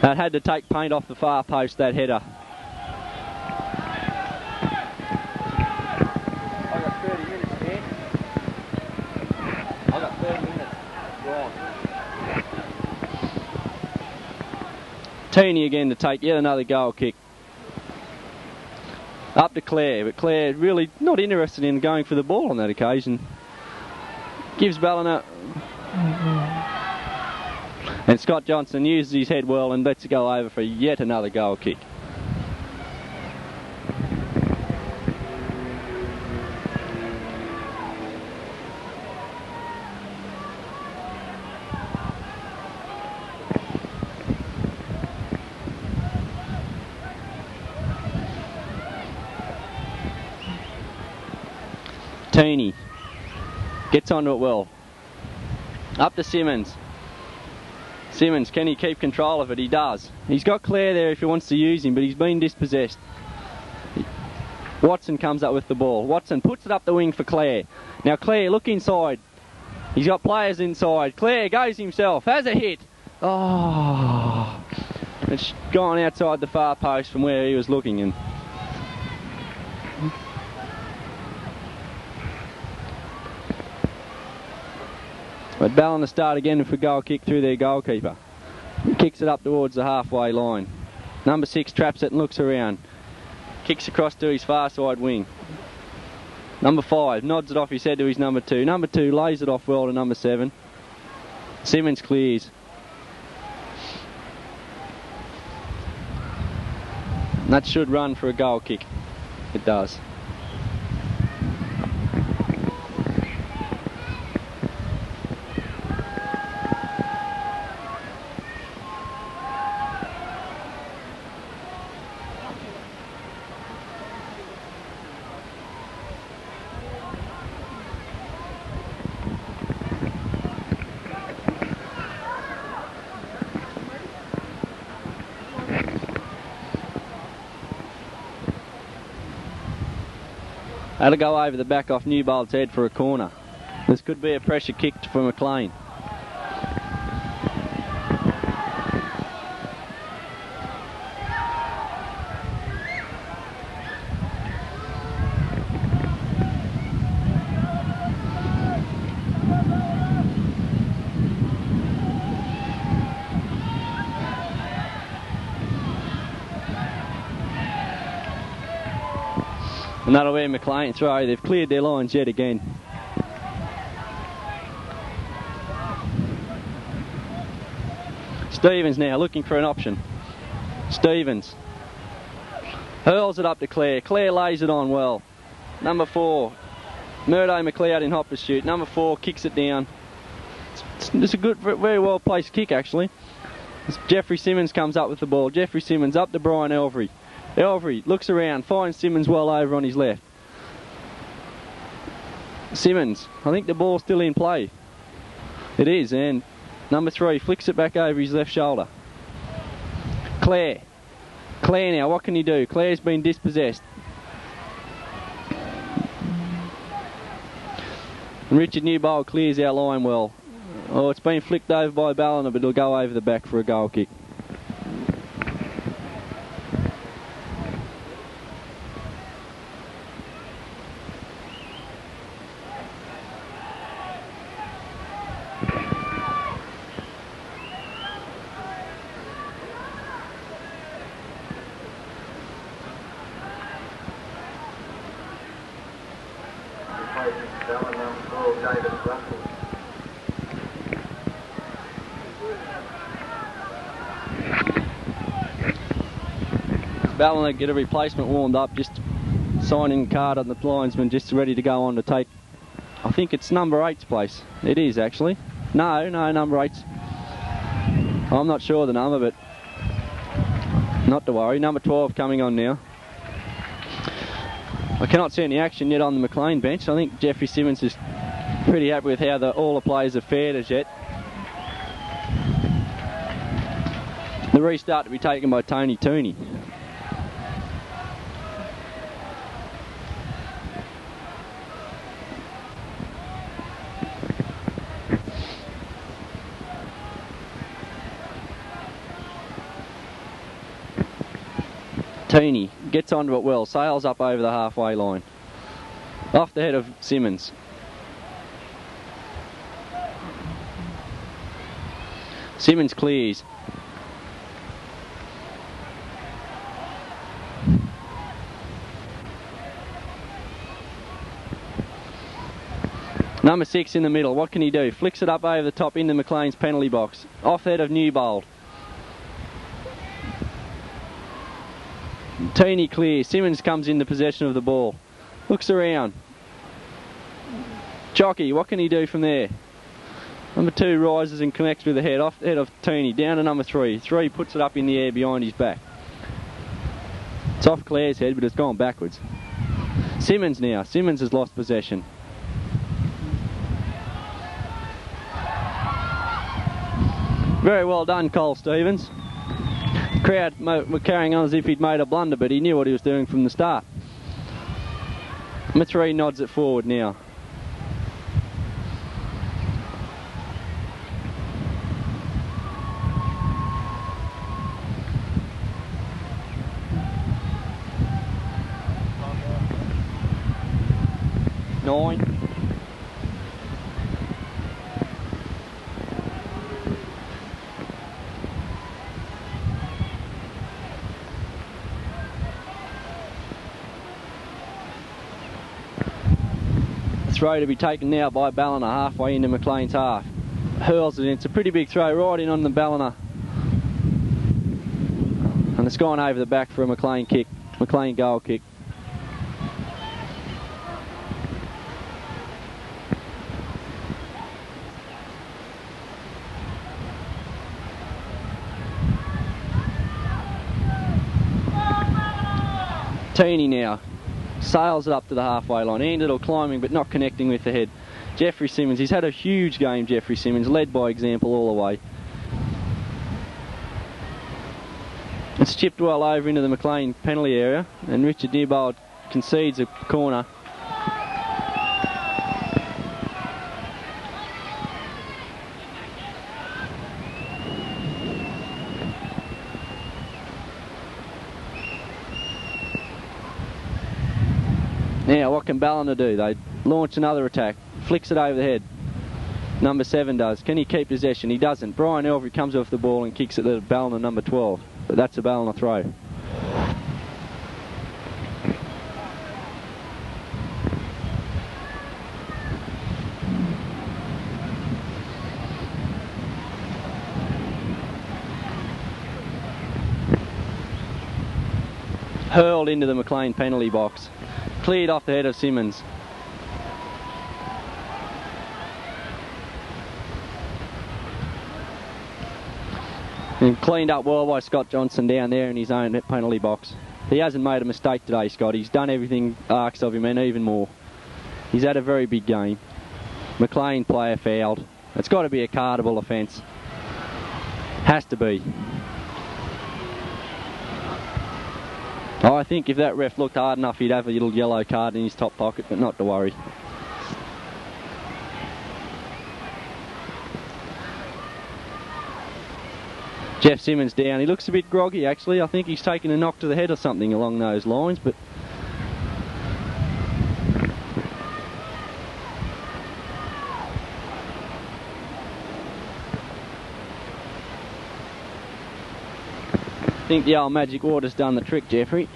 That had to take paint off the far post, that header. I've got 30 minutes, man. I've got 30 minutes. Teeny again to take yet another goal kick. Up to Claire, but Claire really not interested in going for the ball on that occasion. Gives Ballina. And Scott Johnson uses his head well and lets it go over for yet another goal kick. Teeny gets onto it well. Up to Simmons. Simmons, can he keep control of it? He does. He's got Claire there if he wants to use him, but he's been dispossessed. Watson comes up with the ball. Watson puts it up the wing for Claire. Now Claire, look inside. He's got players inside. Claire goes himself, has a hit. Oh, it's gone outside the far post from where he was looking. And But Ballina start again for goal kick through their goalkeeper. He kicks it up towards the halfway line. Number 6 traps it and looks around. Kicks across to his far side wing. Number 5 nods it off his head to his number 2. Number 2 lays it off well to number 7. Simmons clears. And that should run for a goal kick. It does. That'll go over the back off Newbold's head for a corner. This could be a pressure kick for McLean. And that'll be McLean throw. They've cleared their lines yet again. Stevens now looking for an option. Stevens hurls it up to Clare. Clare lays it on well. Number 4, Murdo McLeod in hot pursuit. Number 4 kicks it down. It's a good, very well placed kick actually. Jeffrey Simmons comes up with the ball. Jeffrey Simmons up to Brian Elvery. Elvery looks around, finds Simmons well over on his left. Simmons, I think the ball's still in play. It is, and number 3 flicks it back over his left shoulder. Clare now, what can he do? Clare's been dispossessed. And Richard Newbold clears our line well. Oh, it's been flicked over by Ballina, but it'll go over the back for a goal kick. Ballina get a replacement warmed up, just signing card on the linesman, just ready to go on to take, I think it's number 8's place. It is actually. No, number 8's. I'm not sure the number, but not to worry. Number 12 coming on now. I cannot see any action yet on the McLean bench. I think Jeffrey Simmons is pretty happy with how all the players have fared as yet. The restart to be taken by Tony Tooney. Tooney gets onto it well, sails up over the halfway line. Off the head of Simmons. Simmons clears. Number 6 in the middle, what can he do? Flicks it up over the top into McLean's penalty box. Off the head of Newbold. Tooney clears. Simmons comes into possession of the ball. Looks around. Jockey, what can he do from there? Number 2 rises and connects with the head. Off the head of Tooney. Down to number 3. 3 puts it up in the air behind his back. It's off Clare's head, but it's gone backwards. Simmons now. Simmons has lost possession. Very well done, Cole Stevens. The crowd were carrying on as if he'd made a blunder, but he knew what he was doing from the start. Number 3 nods it forward now. Throw to be taken now by Ballina halfway into McLean's half. Hurls it in. It's a pretty big throw right in on the Ballina. And it's gone over the back for a McLean kick. McLean goal kick. Teeny now sails it up to the halfway line, ended or climbing but not connecting with the head. Jeffrey Simmons, he's had a huge game, Jeffrey Simmons, led by example all the way. It's chipped well over into the McLean penalty area and Richard Newbold concedes a corner. Now, what can Ballina do? They launch another attack, flicks it over the head. Number 7 does. Can he keep possession? He doesn't. Brian Elvery comes off the ball and kicks it at Ballina number 12. But that's a Ballina throw. Hurled into the McLean penalty box. Cleared off the head of Simmons. And cleaned up well by Scott Johnson down there in his own penalty box. He hasn't made a mistake today, Scott. He's done everything asked of him and even more. He's had a very big game. McLean player fouled. It's got to be a cardable offence. Has to be. I think if that ref looked hard enough, he'd have a little yellow card in his top pocket, but not to worry. Jeff Simmons down. He looks a bit groggy, actually. I think he's taken a knock to the head or something along those lines, but I think the old magic water's done the trick, Jeffrey.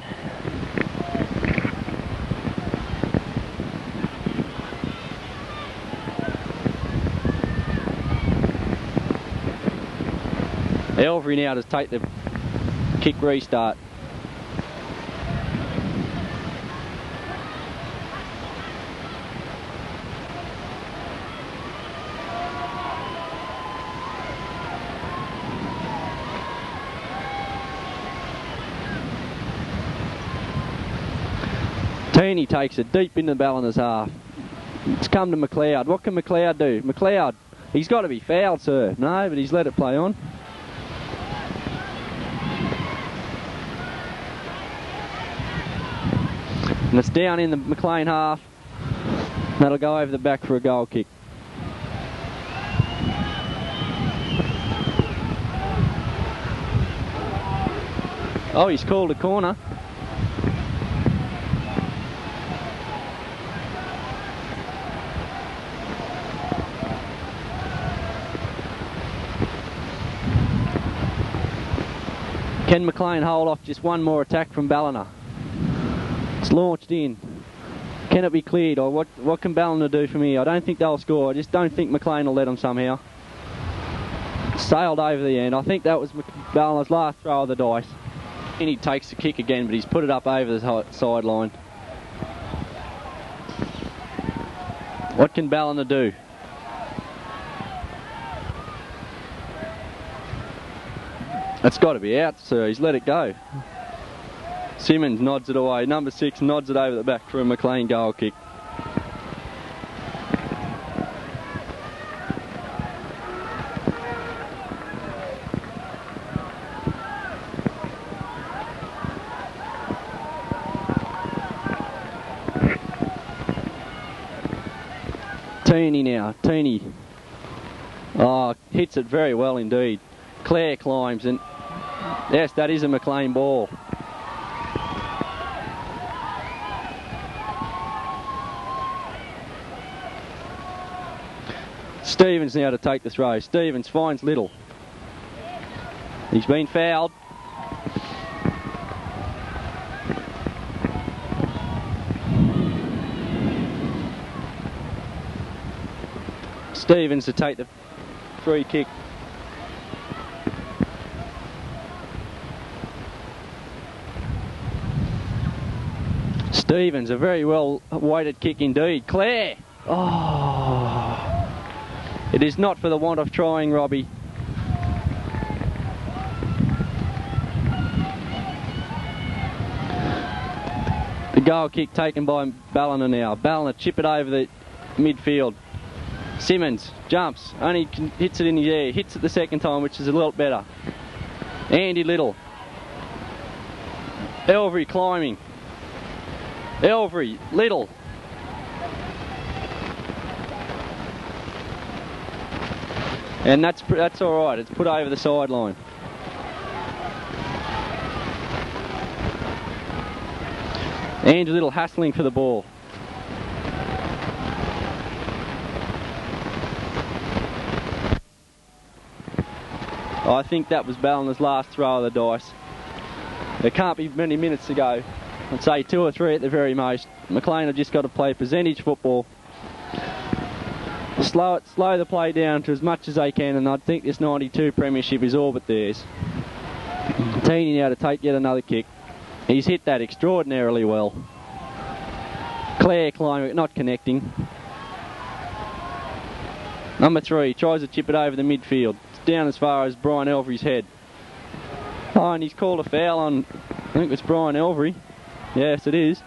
Elvery now to take the kick restart. Teeny takes it deep into Ballina's half. It's come to McLeod. What can McLeod do? McLeod, he's got to be fouled, sir. No, but he's let it play on. And it's down in the McLean half. That'll go over the back for a goal kick. Oh, he's called a corner. Can McLean hold off just one more attack from Ballina? It's launched in. Can it be cleared, or what can Ballina do from here? I don't think they'll score. I just don't think McLean will let them somehow. Sailed over the end. I think that was Ballina's last throw of the dice. And he takes the kick again, but he's put it up over the sideline. What can Ballina do? It's got to be out, sir. He's let it go. Simmons nods it away. Number 6 nods it over the back for a McLean goal kick. Teeny now. Teeny. Oh, hits it very well indeed. Clare climbs and yes, that is a McLean ball. Stevens now to take the throw. Stevens finds Little. He's been fouled. Stevens to take the free kick. Stevens, a very well weighted kick indeed. Clare! Oh! It is not for the want of trying, Robbie. The goal kick taken by Ballina now. Ballina chip it over the midfield. Simmons jumps, only hits it in the air, hits it the second time, which is a little better. Andy Little. Elvery climbing. Elvery, Little. And that's all right. It's put over the sideline. Andrew Little hassling for the ball. I think that was Ballina's last throw of the dice. There can't be many minutes to go. I'd say 2 or 3 at the very most. McLean have just got to play percentage football. Slow the play down to as much as they can, and I think this 92 premiership is all but theirs. Teeny now to take yet another kick. He's hit that extraordinarily well. Clare climbing, not connecting. Number 3 tries to chip it over the midfield. It's down as far as Brian Elvery's head. Oh, and he's called a foul on, I think it's Brian Elvery. Yes, it is.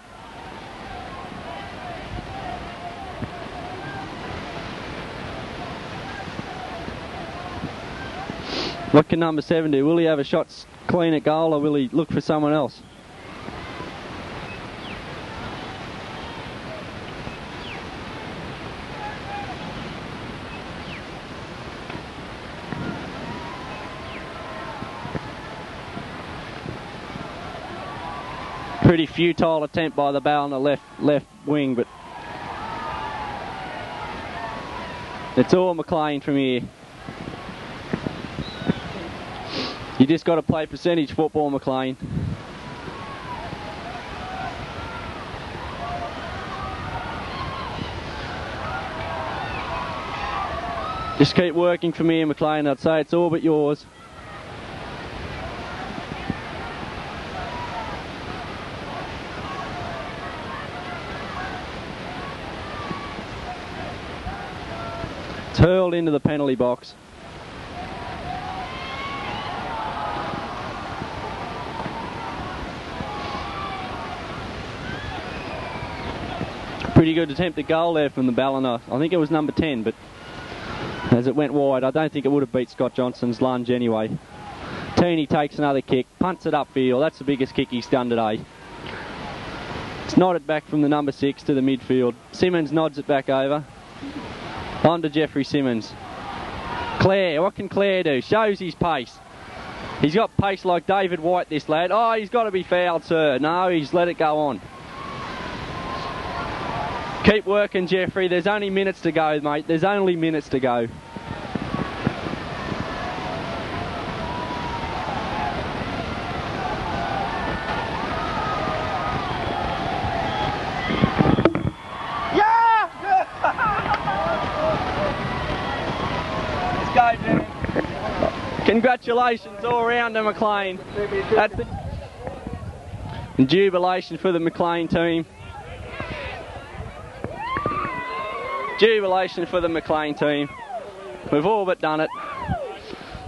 What can number 7 do? Will he have a shot clean at goal, or will he look for someone else? Pretty futile attempt by the Ballina left wing, but it's all McLean from here. You just got to play percentage football, McLean. Just keep working for me and McLean. I'd say it's all but yours. It's hurled into the penalty box. Pretty good attempt at goal there from the Ballina. I think it was number 10, but as it went wide, I don't think it would have beat Scott Johnson's lunge anyway. Teeny takes another kick, punts it upfield. That's the biggest kick he's done today. It's nodded back from the number 6 to the midfield. Simmons nods it back over. On to Jeffrey Simmons. Clare, what can Clare do? Shows his pace. He's got pace like David White, this lad. Oh, he's got to be fouled, sir. No, he's let it go on. Keep working, Jeffrey. There's only minutes to go, mate. There's only minutes to go. Let's go, Jimmy. Congratulations all round to McLean. That's it. And jubilation for the McLean team. Jubilation for the McLean team. We've all but done it.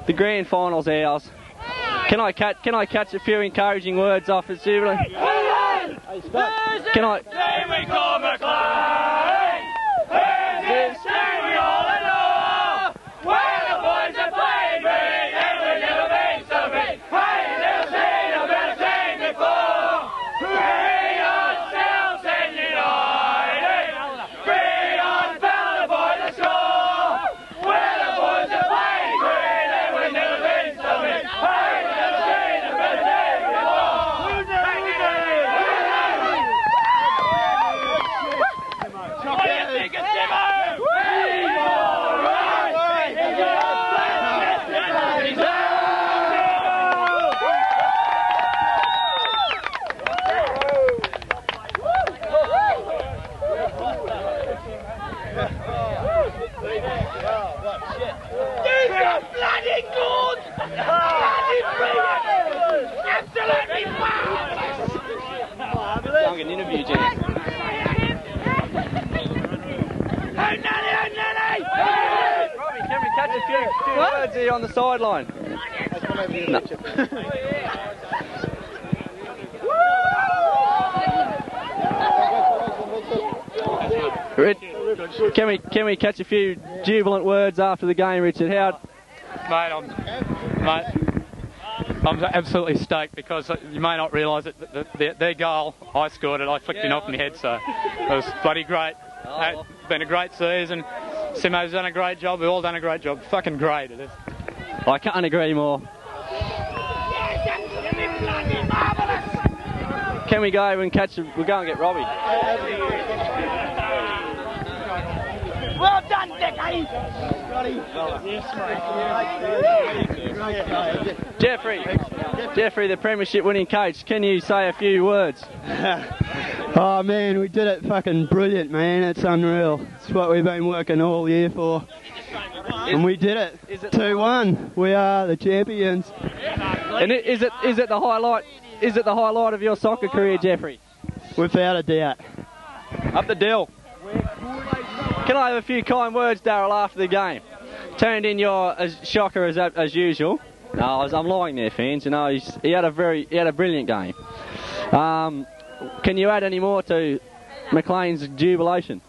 The grand final's ours. Can I catch a few encouraging words off it, Jubilee? Can I? Team we call McLean. Who's this team we all adore? We're the boys that play big and we've never been so big. Hey, never seen a better team before. Bring ourselves and united. Bring on Ballina boys to score. We're the boys that play green and we've never been so big. Hey, never seen a better team before. few words here on the sideline. No. Can we catch a few jubilant words after the game, Richard? I'm absolutely stoked because you may not realise it. Their goal, I scored it. I flicked him off in the head, so it was bloody great. It's been a great season. Simo's done a great job. We've all done a great job. Fucking great it is. I can't agree more. Can we go and catch? We'll go and get Robbie. Well done, Decade! Jeffrey, the premiership winning coach, can you say a few words? Oh man, we did it fucking brilliant, man. It's unreal. It's what we've been working all year for. And we did it. 2-1. We are the champions. And is it the highlight? Is it the highlight of your soccer career, Jeffrey? Without a doubt. Up the Dill. Can I have a few kind words, Darryl, after the game? Turned in your shocker as usual. No, I'm lying there, fans. You know, he had a brilliant game. Can you add any more to McLean's jubilation?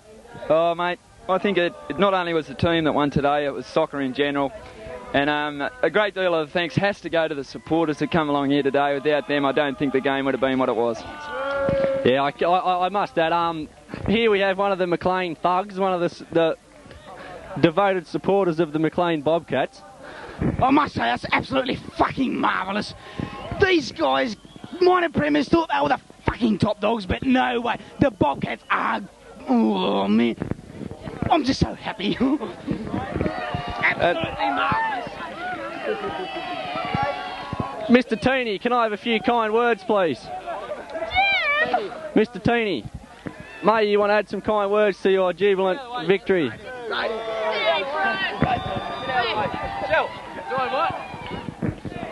Oh, mate, I think it not only was the team that won today, it was soccer in general. And a great deal of thanks has to go to the supporters that come along here today. Without them, I don't think the game would have been what it was. Yeah, I must add, here we have one of the McLean thugs, one of the devoted supporters of the McLean Bobcats. I must say, that's absolutely fucking marvellous. These guys, minor premiers, thought they were the fucking top dogs, but no way. The Bobcats are... Oh, man. I'm just so happy. Absolutely marvellous. Mr. Tooney, can I have a few kind words, please? Mr. Tooney, mate, you want to add some kind words to your jubilant victory? Jill, doing what? On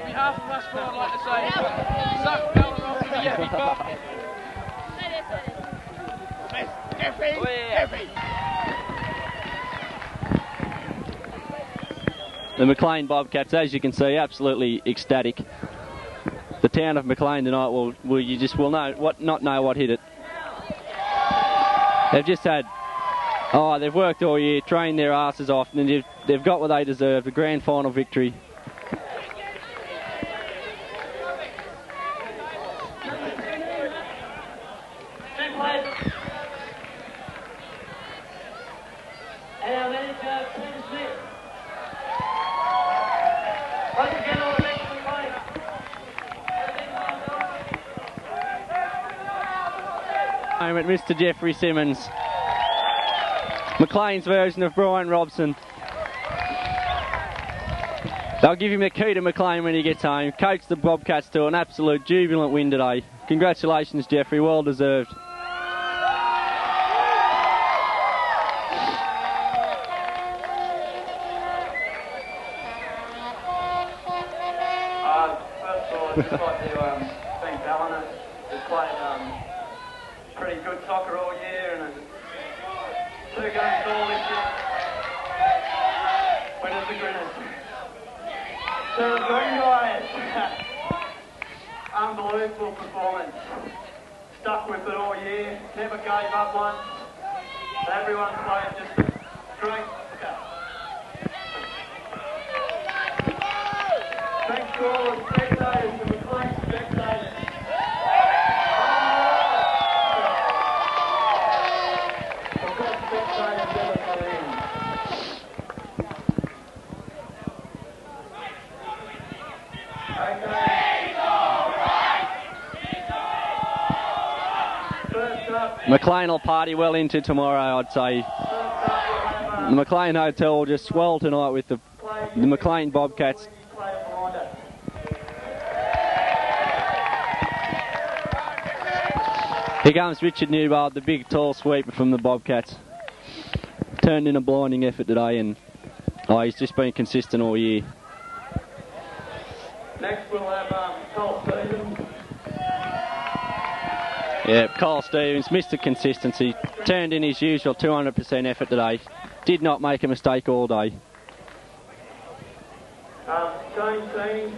behalf of us, I'd like to say, suck Bella off the Yappy Cock. Jeffrey. The McLean Bobcats, as you can see, absolutely ecstatic. The town of McLean tonight will not know what hit it. They've just had, they've worked all year, trained their asses off, and they've got what they deserve, a grand final victory. And our manager, Peter Smith. Moment, Mr. Jeffrey Simmons, McLean's version of Brian Robson. They'll give him the key to McLean when he gets home. Coached the Bobcats to an absolute jubilant win today. Congratulations, Jeffrey, well deserved. First of all, I'd just like to thank Ballina, who's played pretty good soccer all year and 2 games all this year. Winners the Grinners. To the Green Guys, unbelievable performance. Stuck with it all year, never gave up once. Everyone played just great soccer. Thanks to all the spectators, the McLean spectators. McLean will party well into tomorrow, I'd say. The McLean Hotel will just swell tonight with the McLean Bobcats. Here comes Richard Newbold, the big tall sweeper from the Bobcats. Turned in a blinding effort today, and he's just been consistent all year. Next we'll have Cole Stevens. Yeah, Cole Stevens, Mr. Consistency, turned in his usual 200% effort today. Did not make a mistake all day. Change training.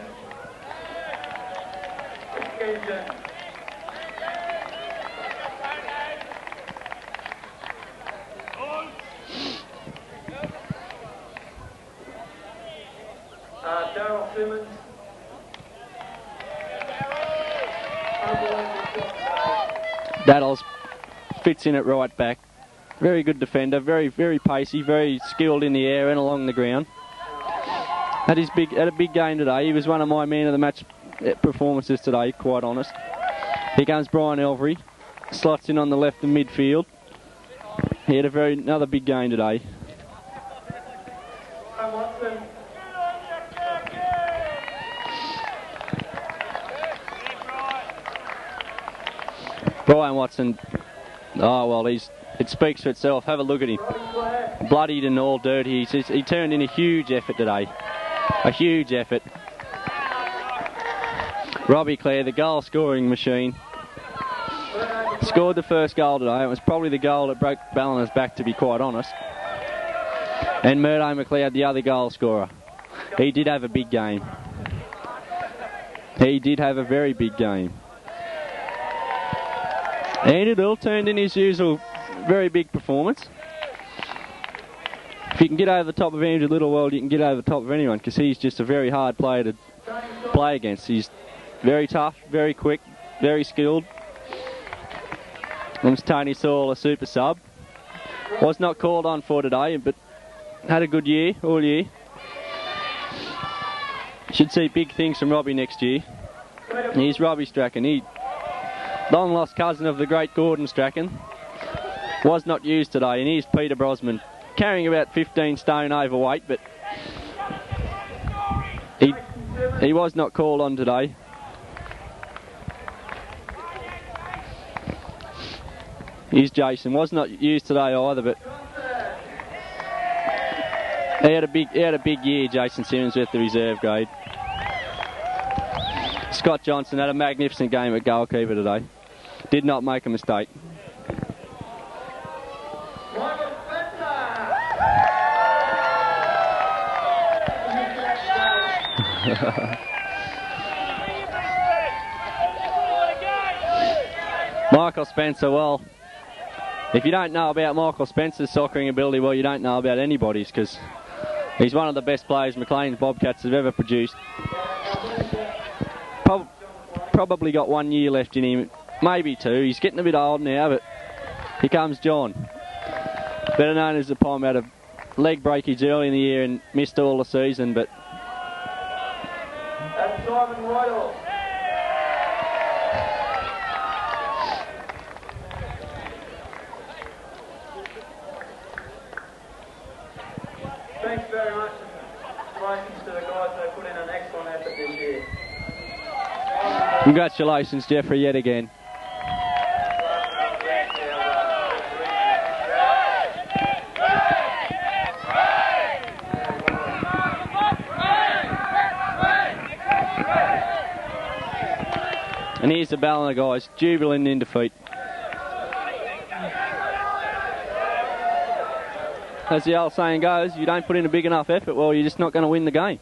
Attention. Daryl Simmons. Daddles fits in at right back. Very good defender, very pacey, very skilled in the air and along the ground. Had a big game today. He was one of my man of the match performances today, quite honest. Here comes Brian Elvery, slots in on the left of midfield. He had another big game today. Brian Watson, oh well, it speaks for itself. Have a look at him. Bloodied and all dirty. He turned in a huge effort today. A huge effort. Robbie Clare, the goal scoring machine, scored the first goal today. It was probably the goal that broke Ballina's back, to be quite honest. And Murdo McLeod, the other goal scorer. He did have a big game. He did have a very big game. And it all turned in his usual very big performance. If you can get over the top of Andrew Littleworld, you can get over the top of anyone, because he's just a very hard player to play against. He's very tough, very quick, very skilled. And Tony Saul, a super sub. Was not called on for today, but had a good year, all year. Should see big things from Robbie next year. Here's Robbie Strachan. He, long lost cousin of the great Gordon Strachan, was not used today. And here's Peter Brosman, carrying about 15 stone overweight, but he was not called on today. Here's Jason, was not used today either, but he had a big year, Jason Simmons, with the reserve grade. Scott Johnson had a magnificent game at goalkeeper today. Did not make a mistake. Michael Spencer, well, if you don't know about Michael Spencer's soccering ability, well, you don't know about anybody's, because he's one of the best players McLean's Bobcats have ever produced. Probably got 1 year left in him, maybe 2. He's getting a bit old now, but here comes John. Better known as the Pom, had a leg breakage early in the year and missed all the season, but That's Simon Royal. Thanks very much. Congratulations to the guys that put in an excellent effort this year. congratulations, Jeffrey, yet again. And here's the Ballina guys, jubilant in defeat. As the old saying goes, you don't put in a big enough effort, well, you're just not going to win the game.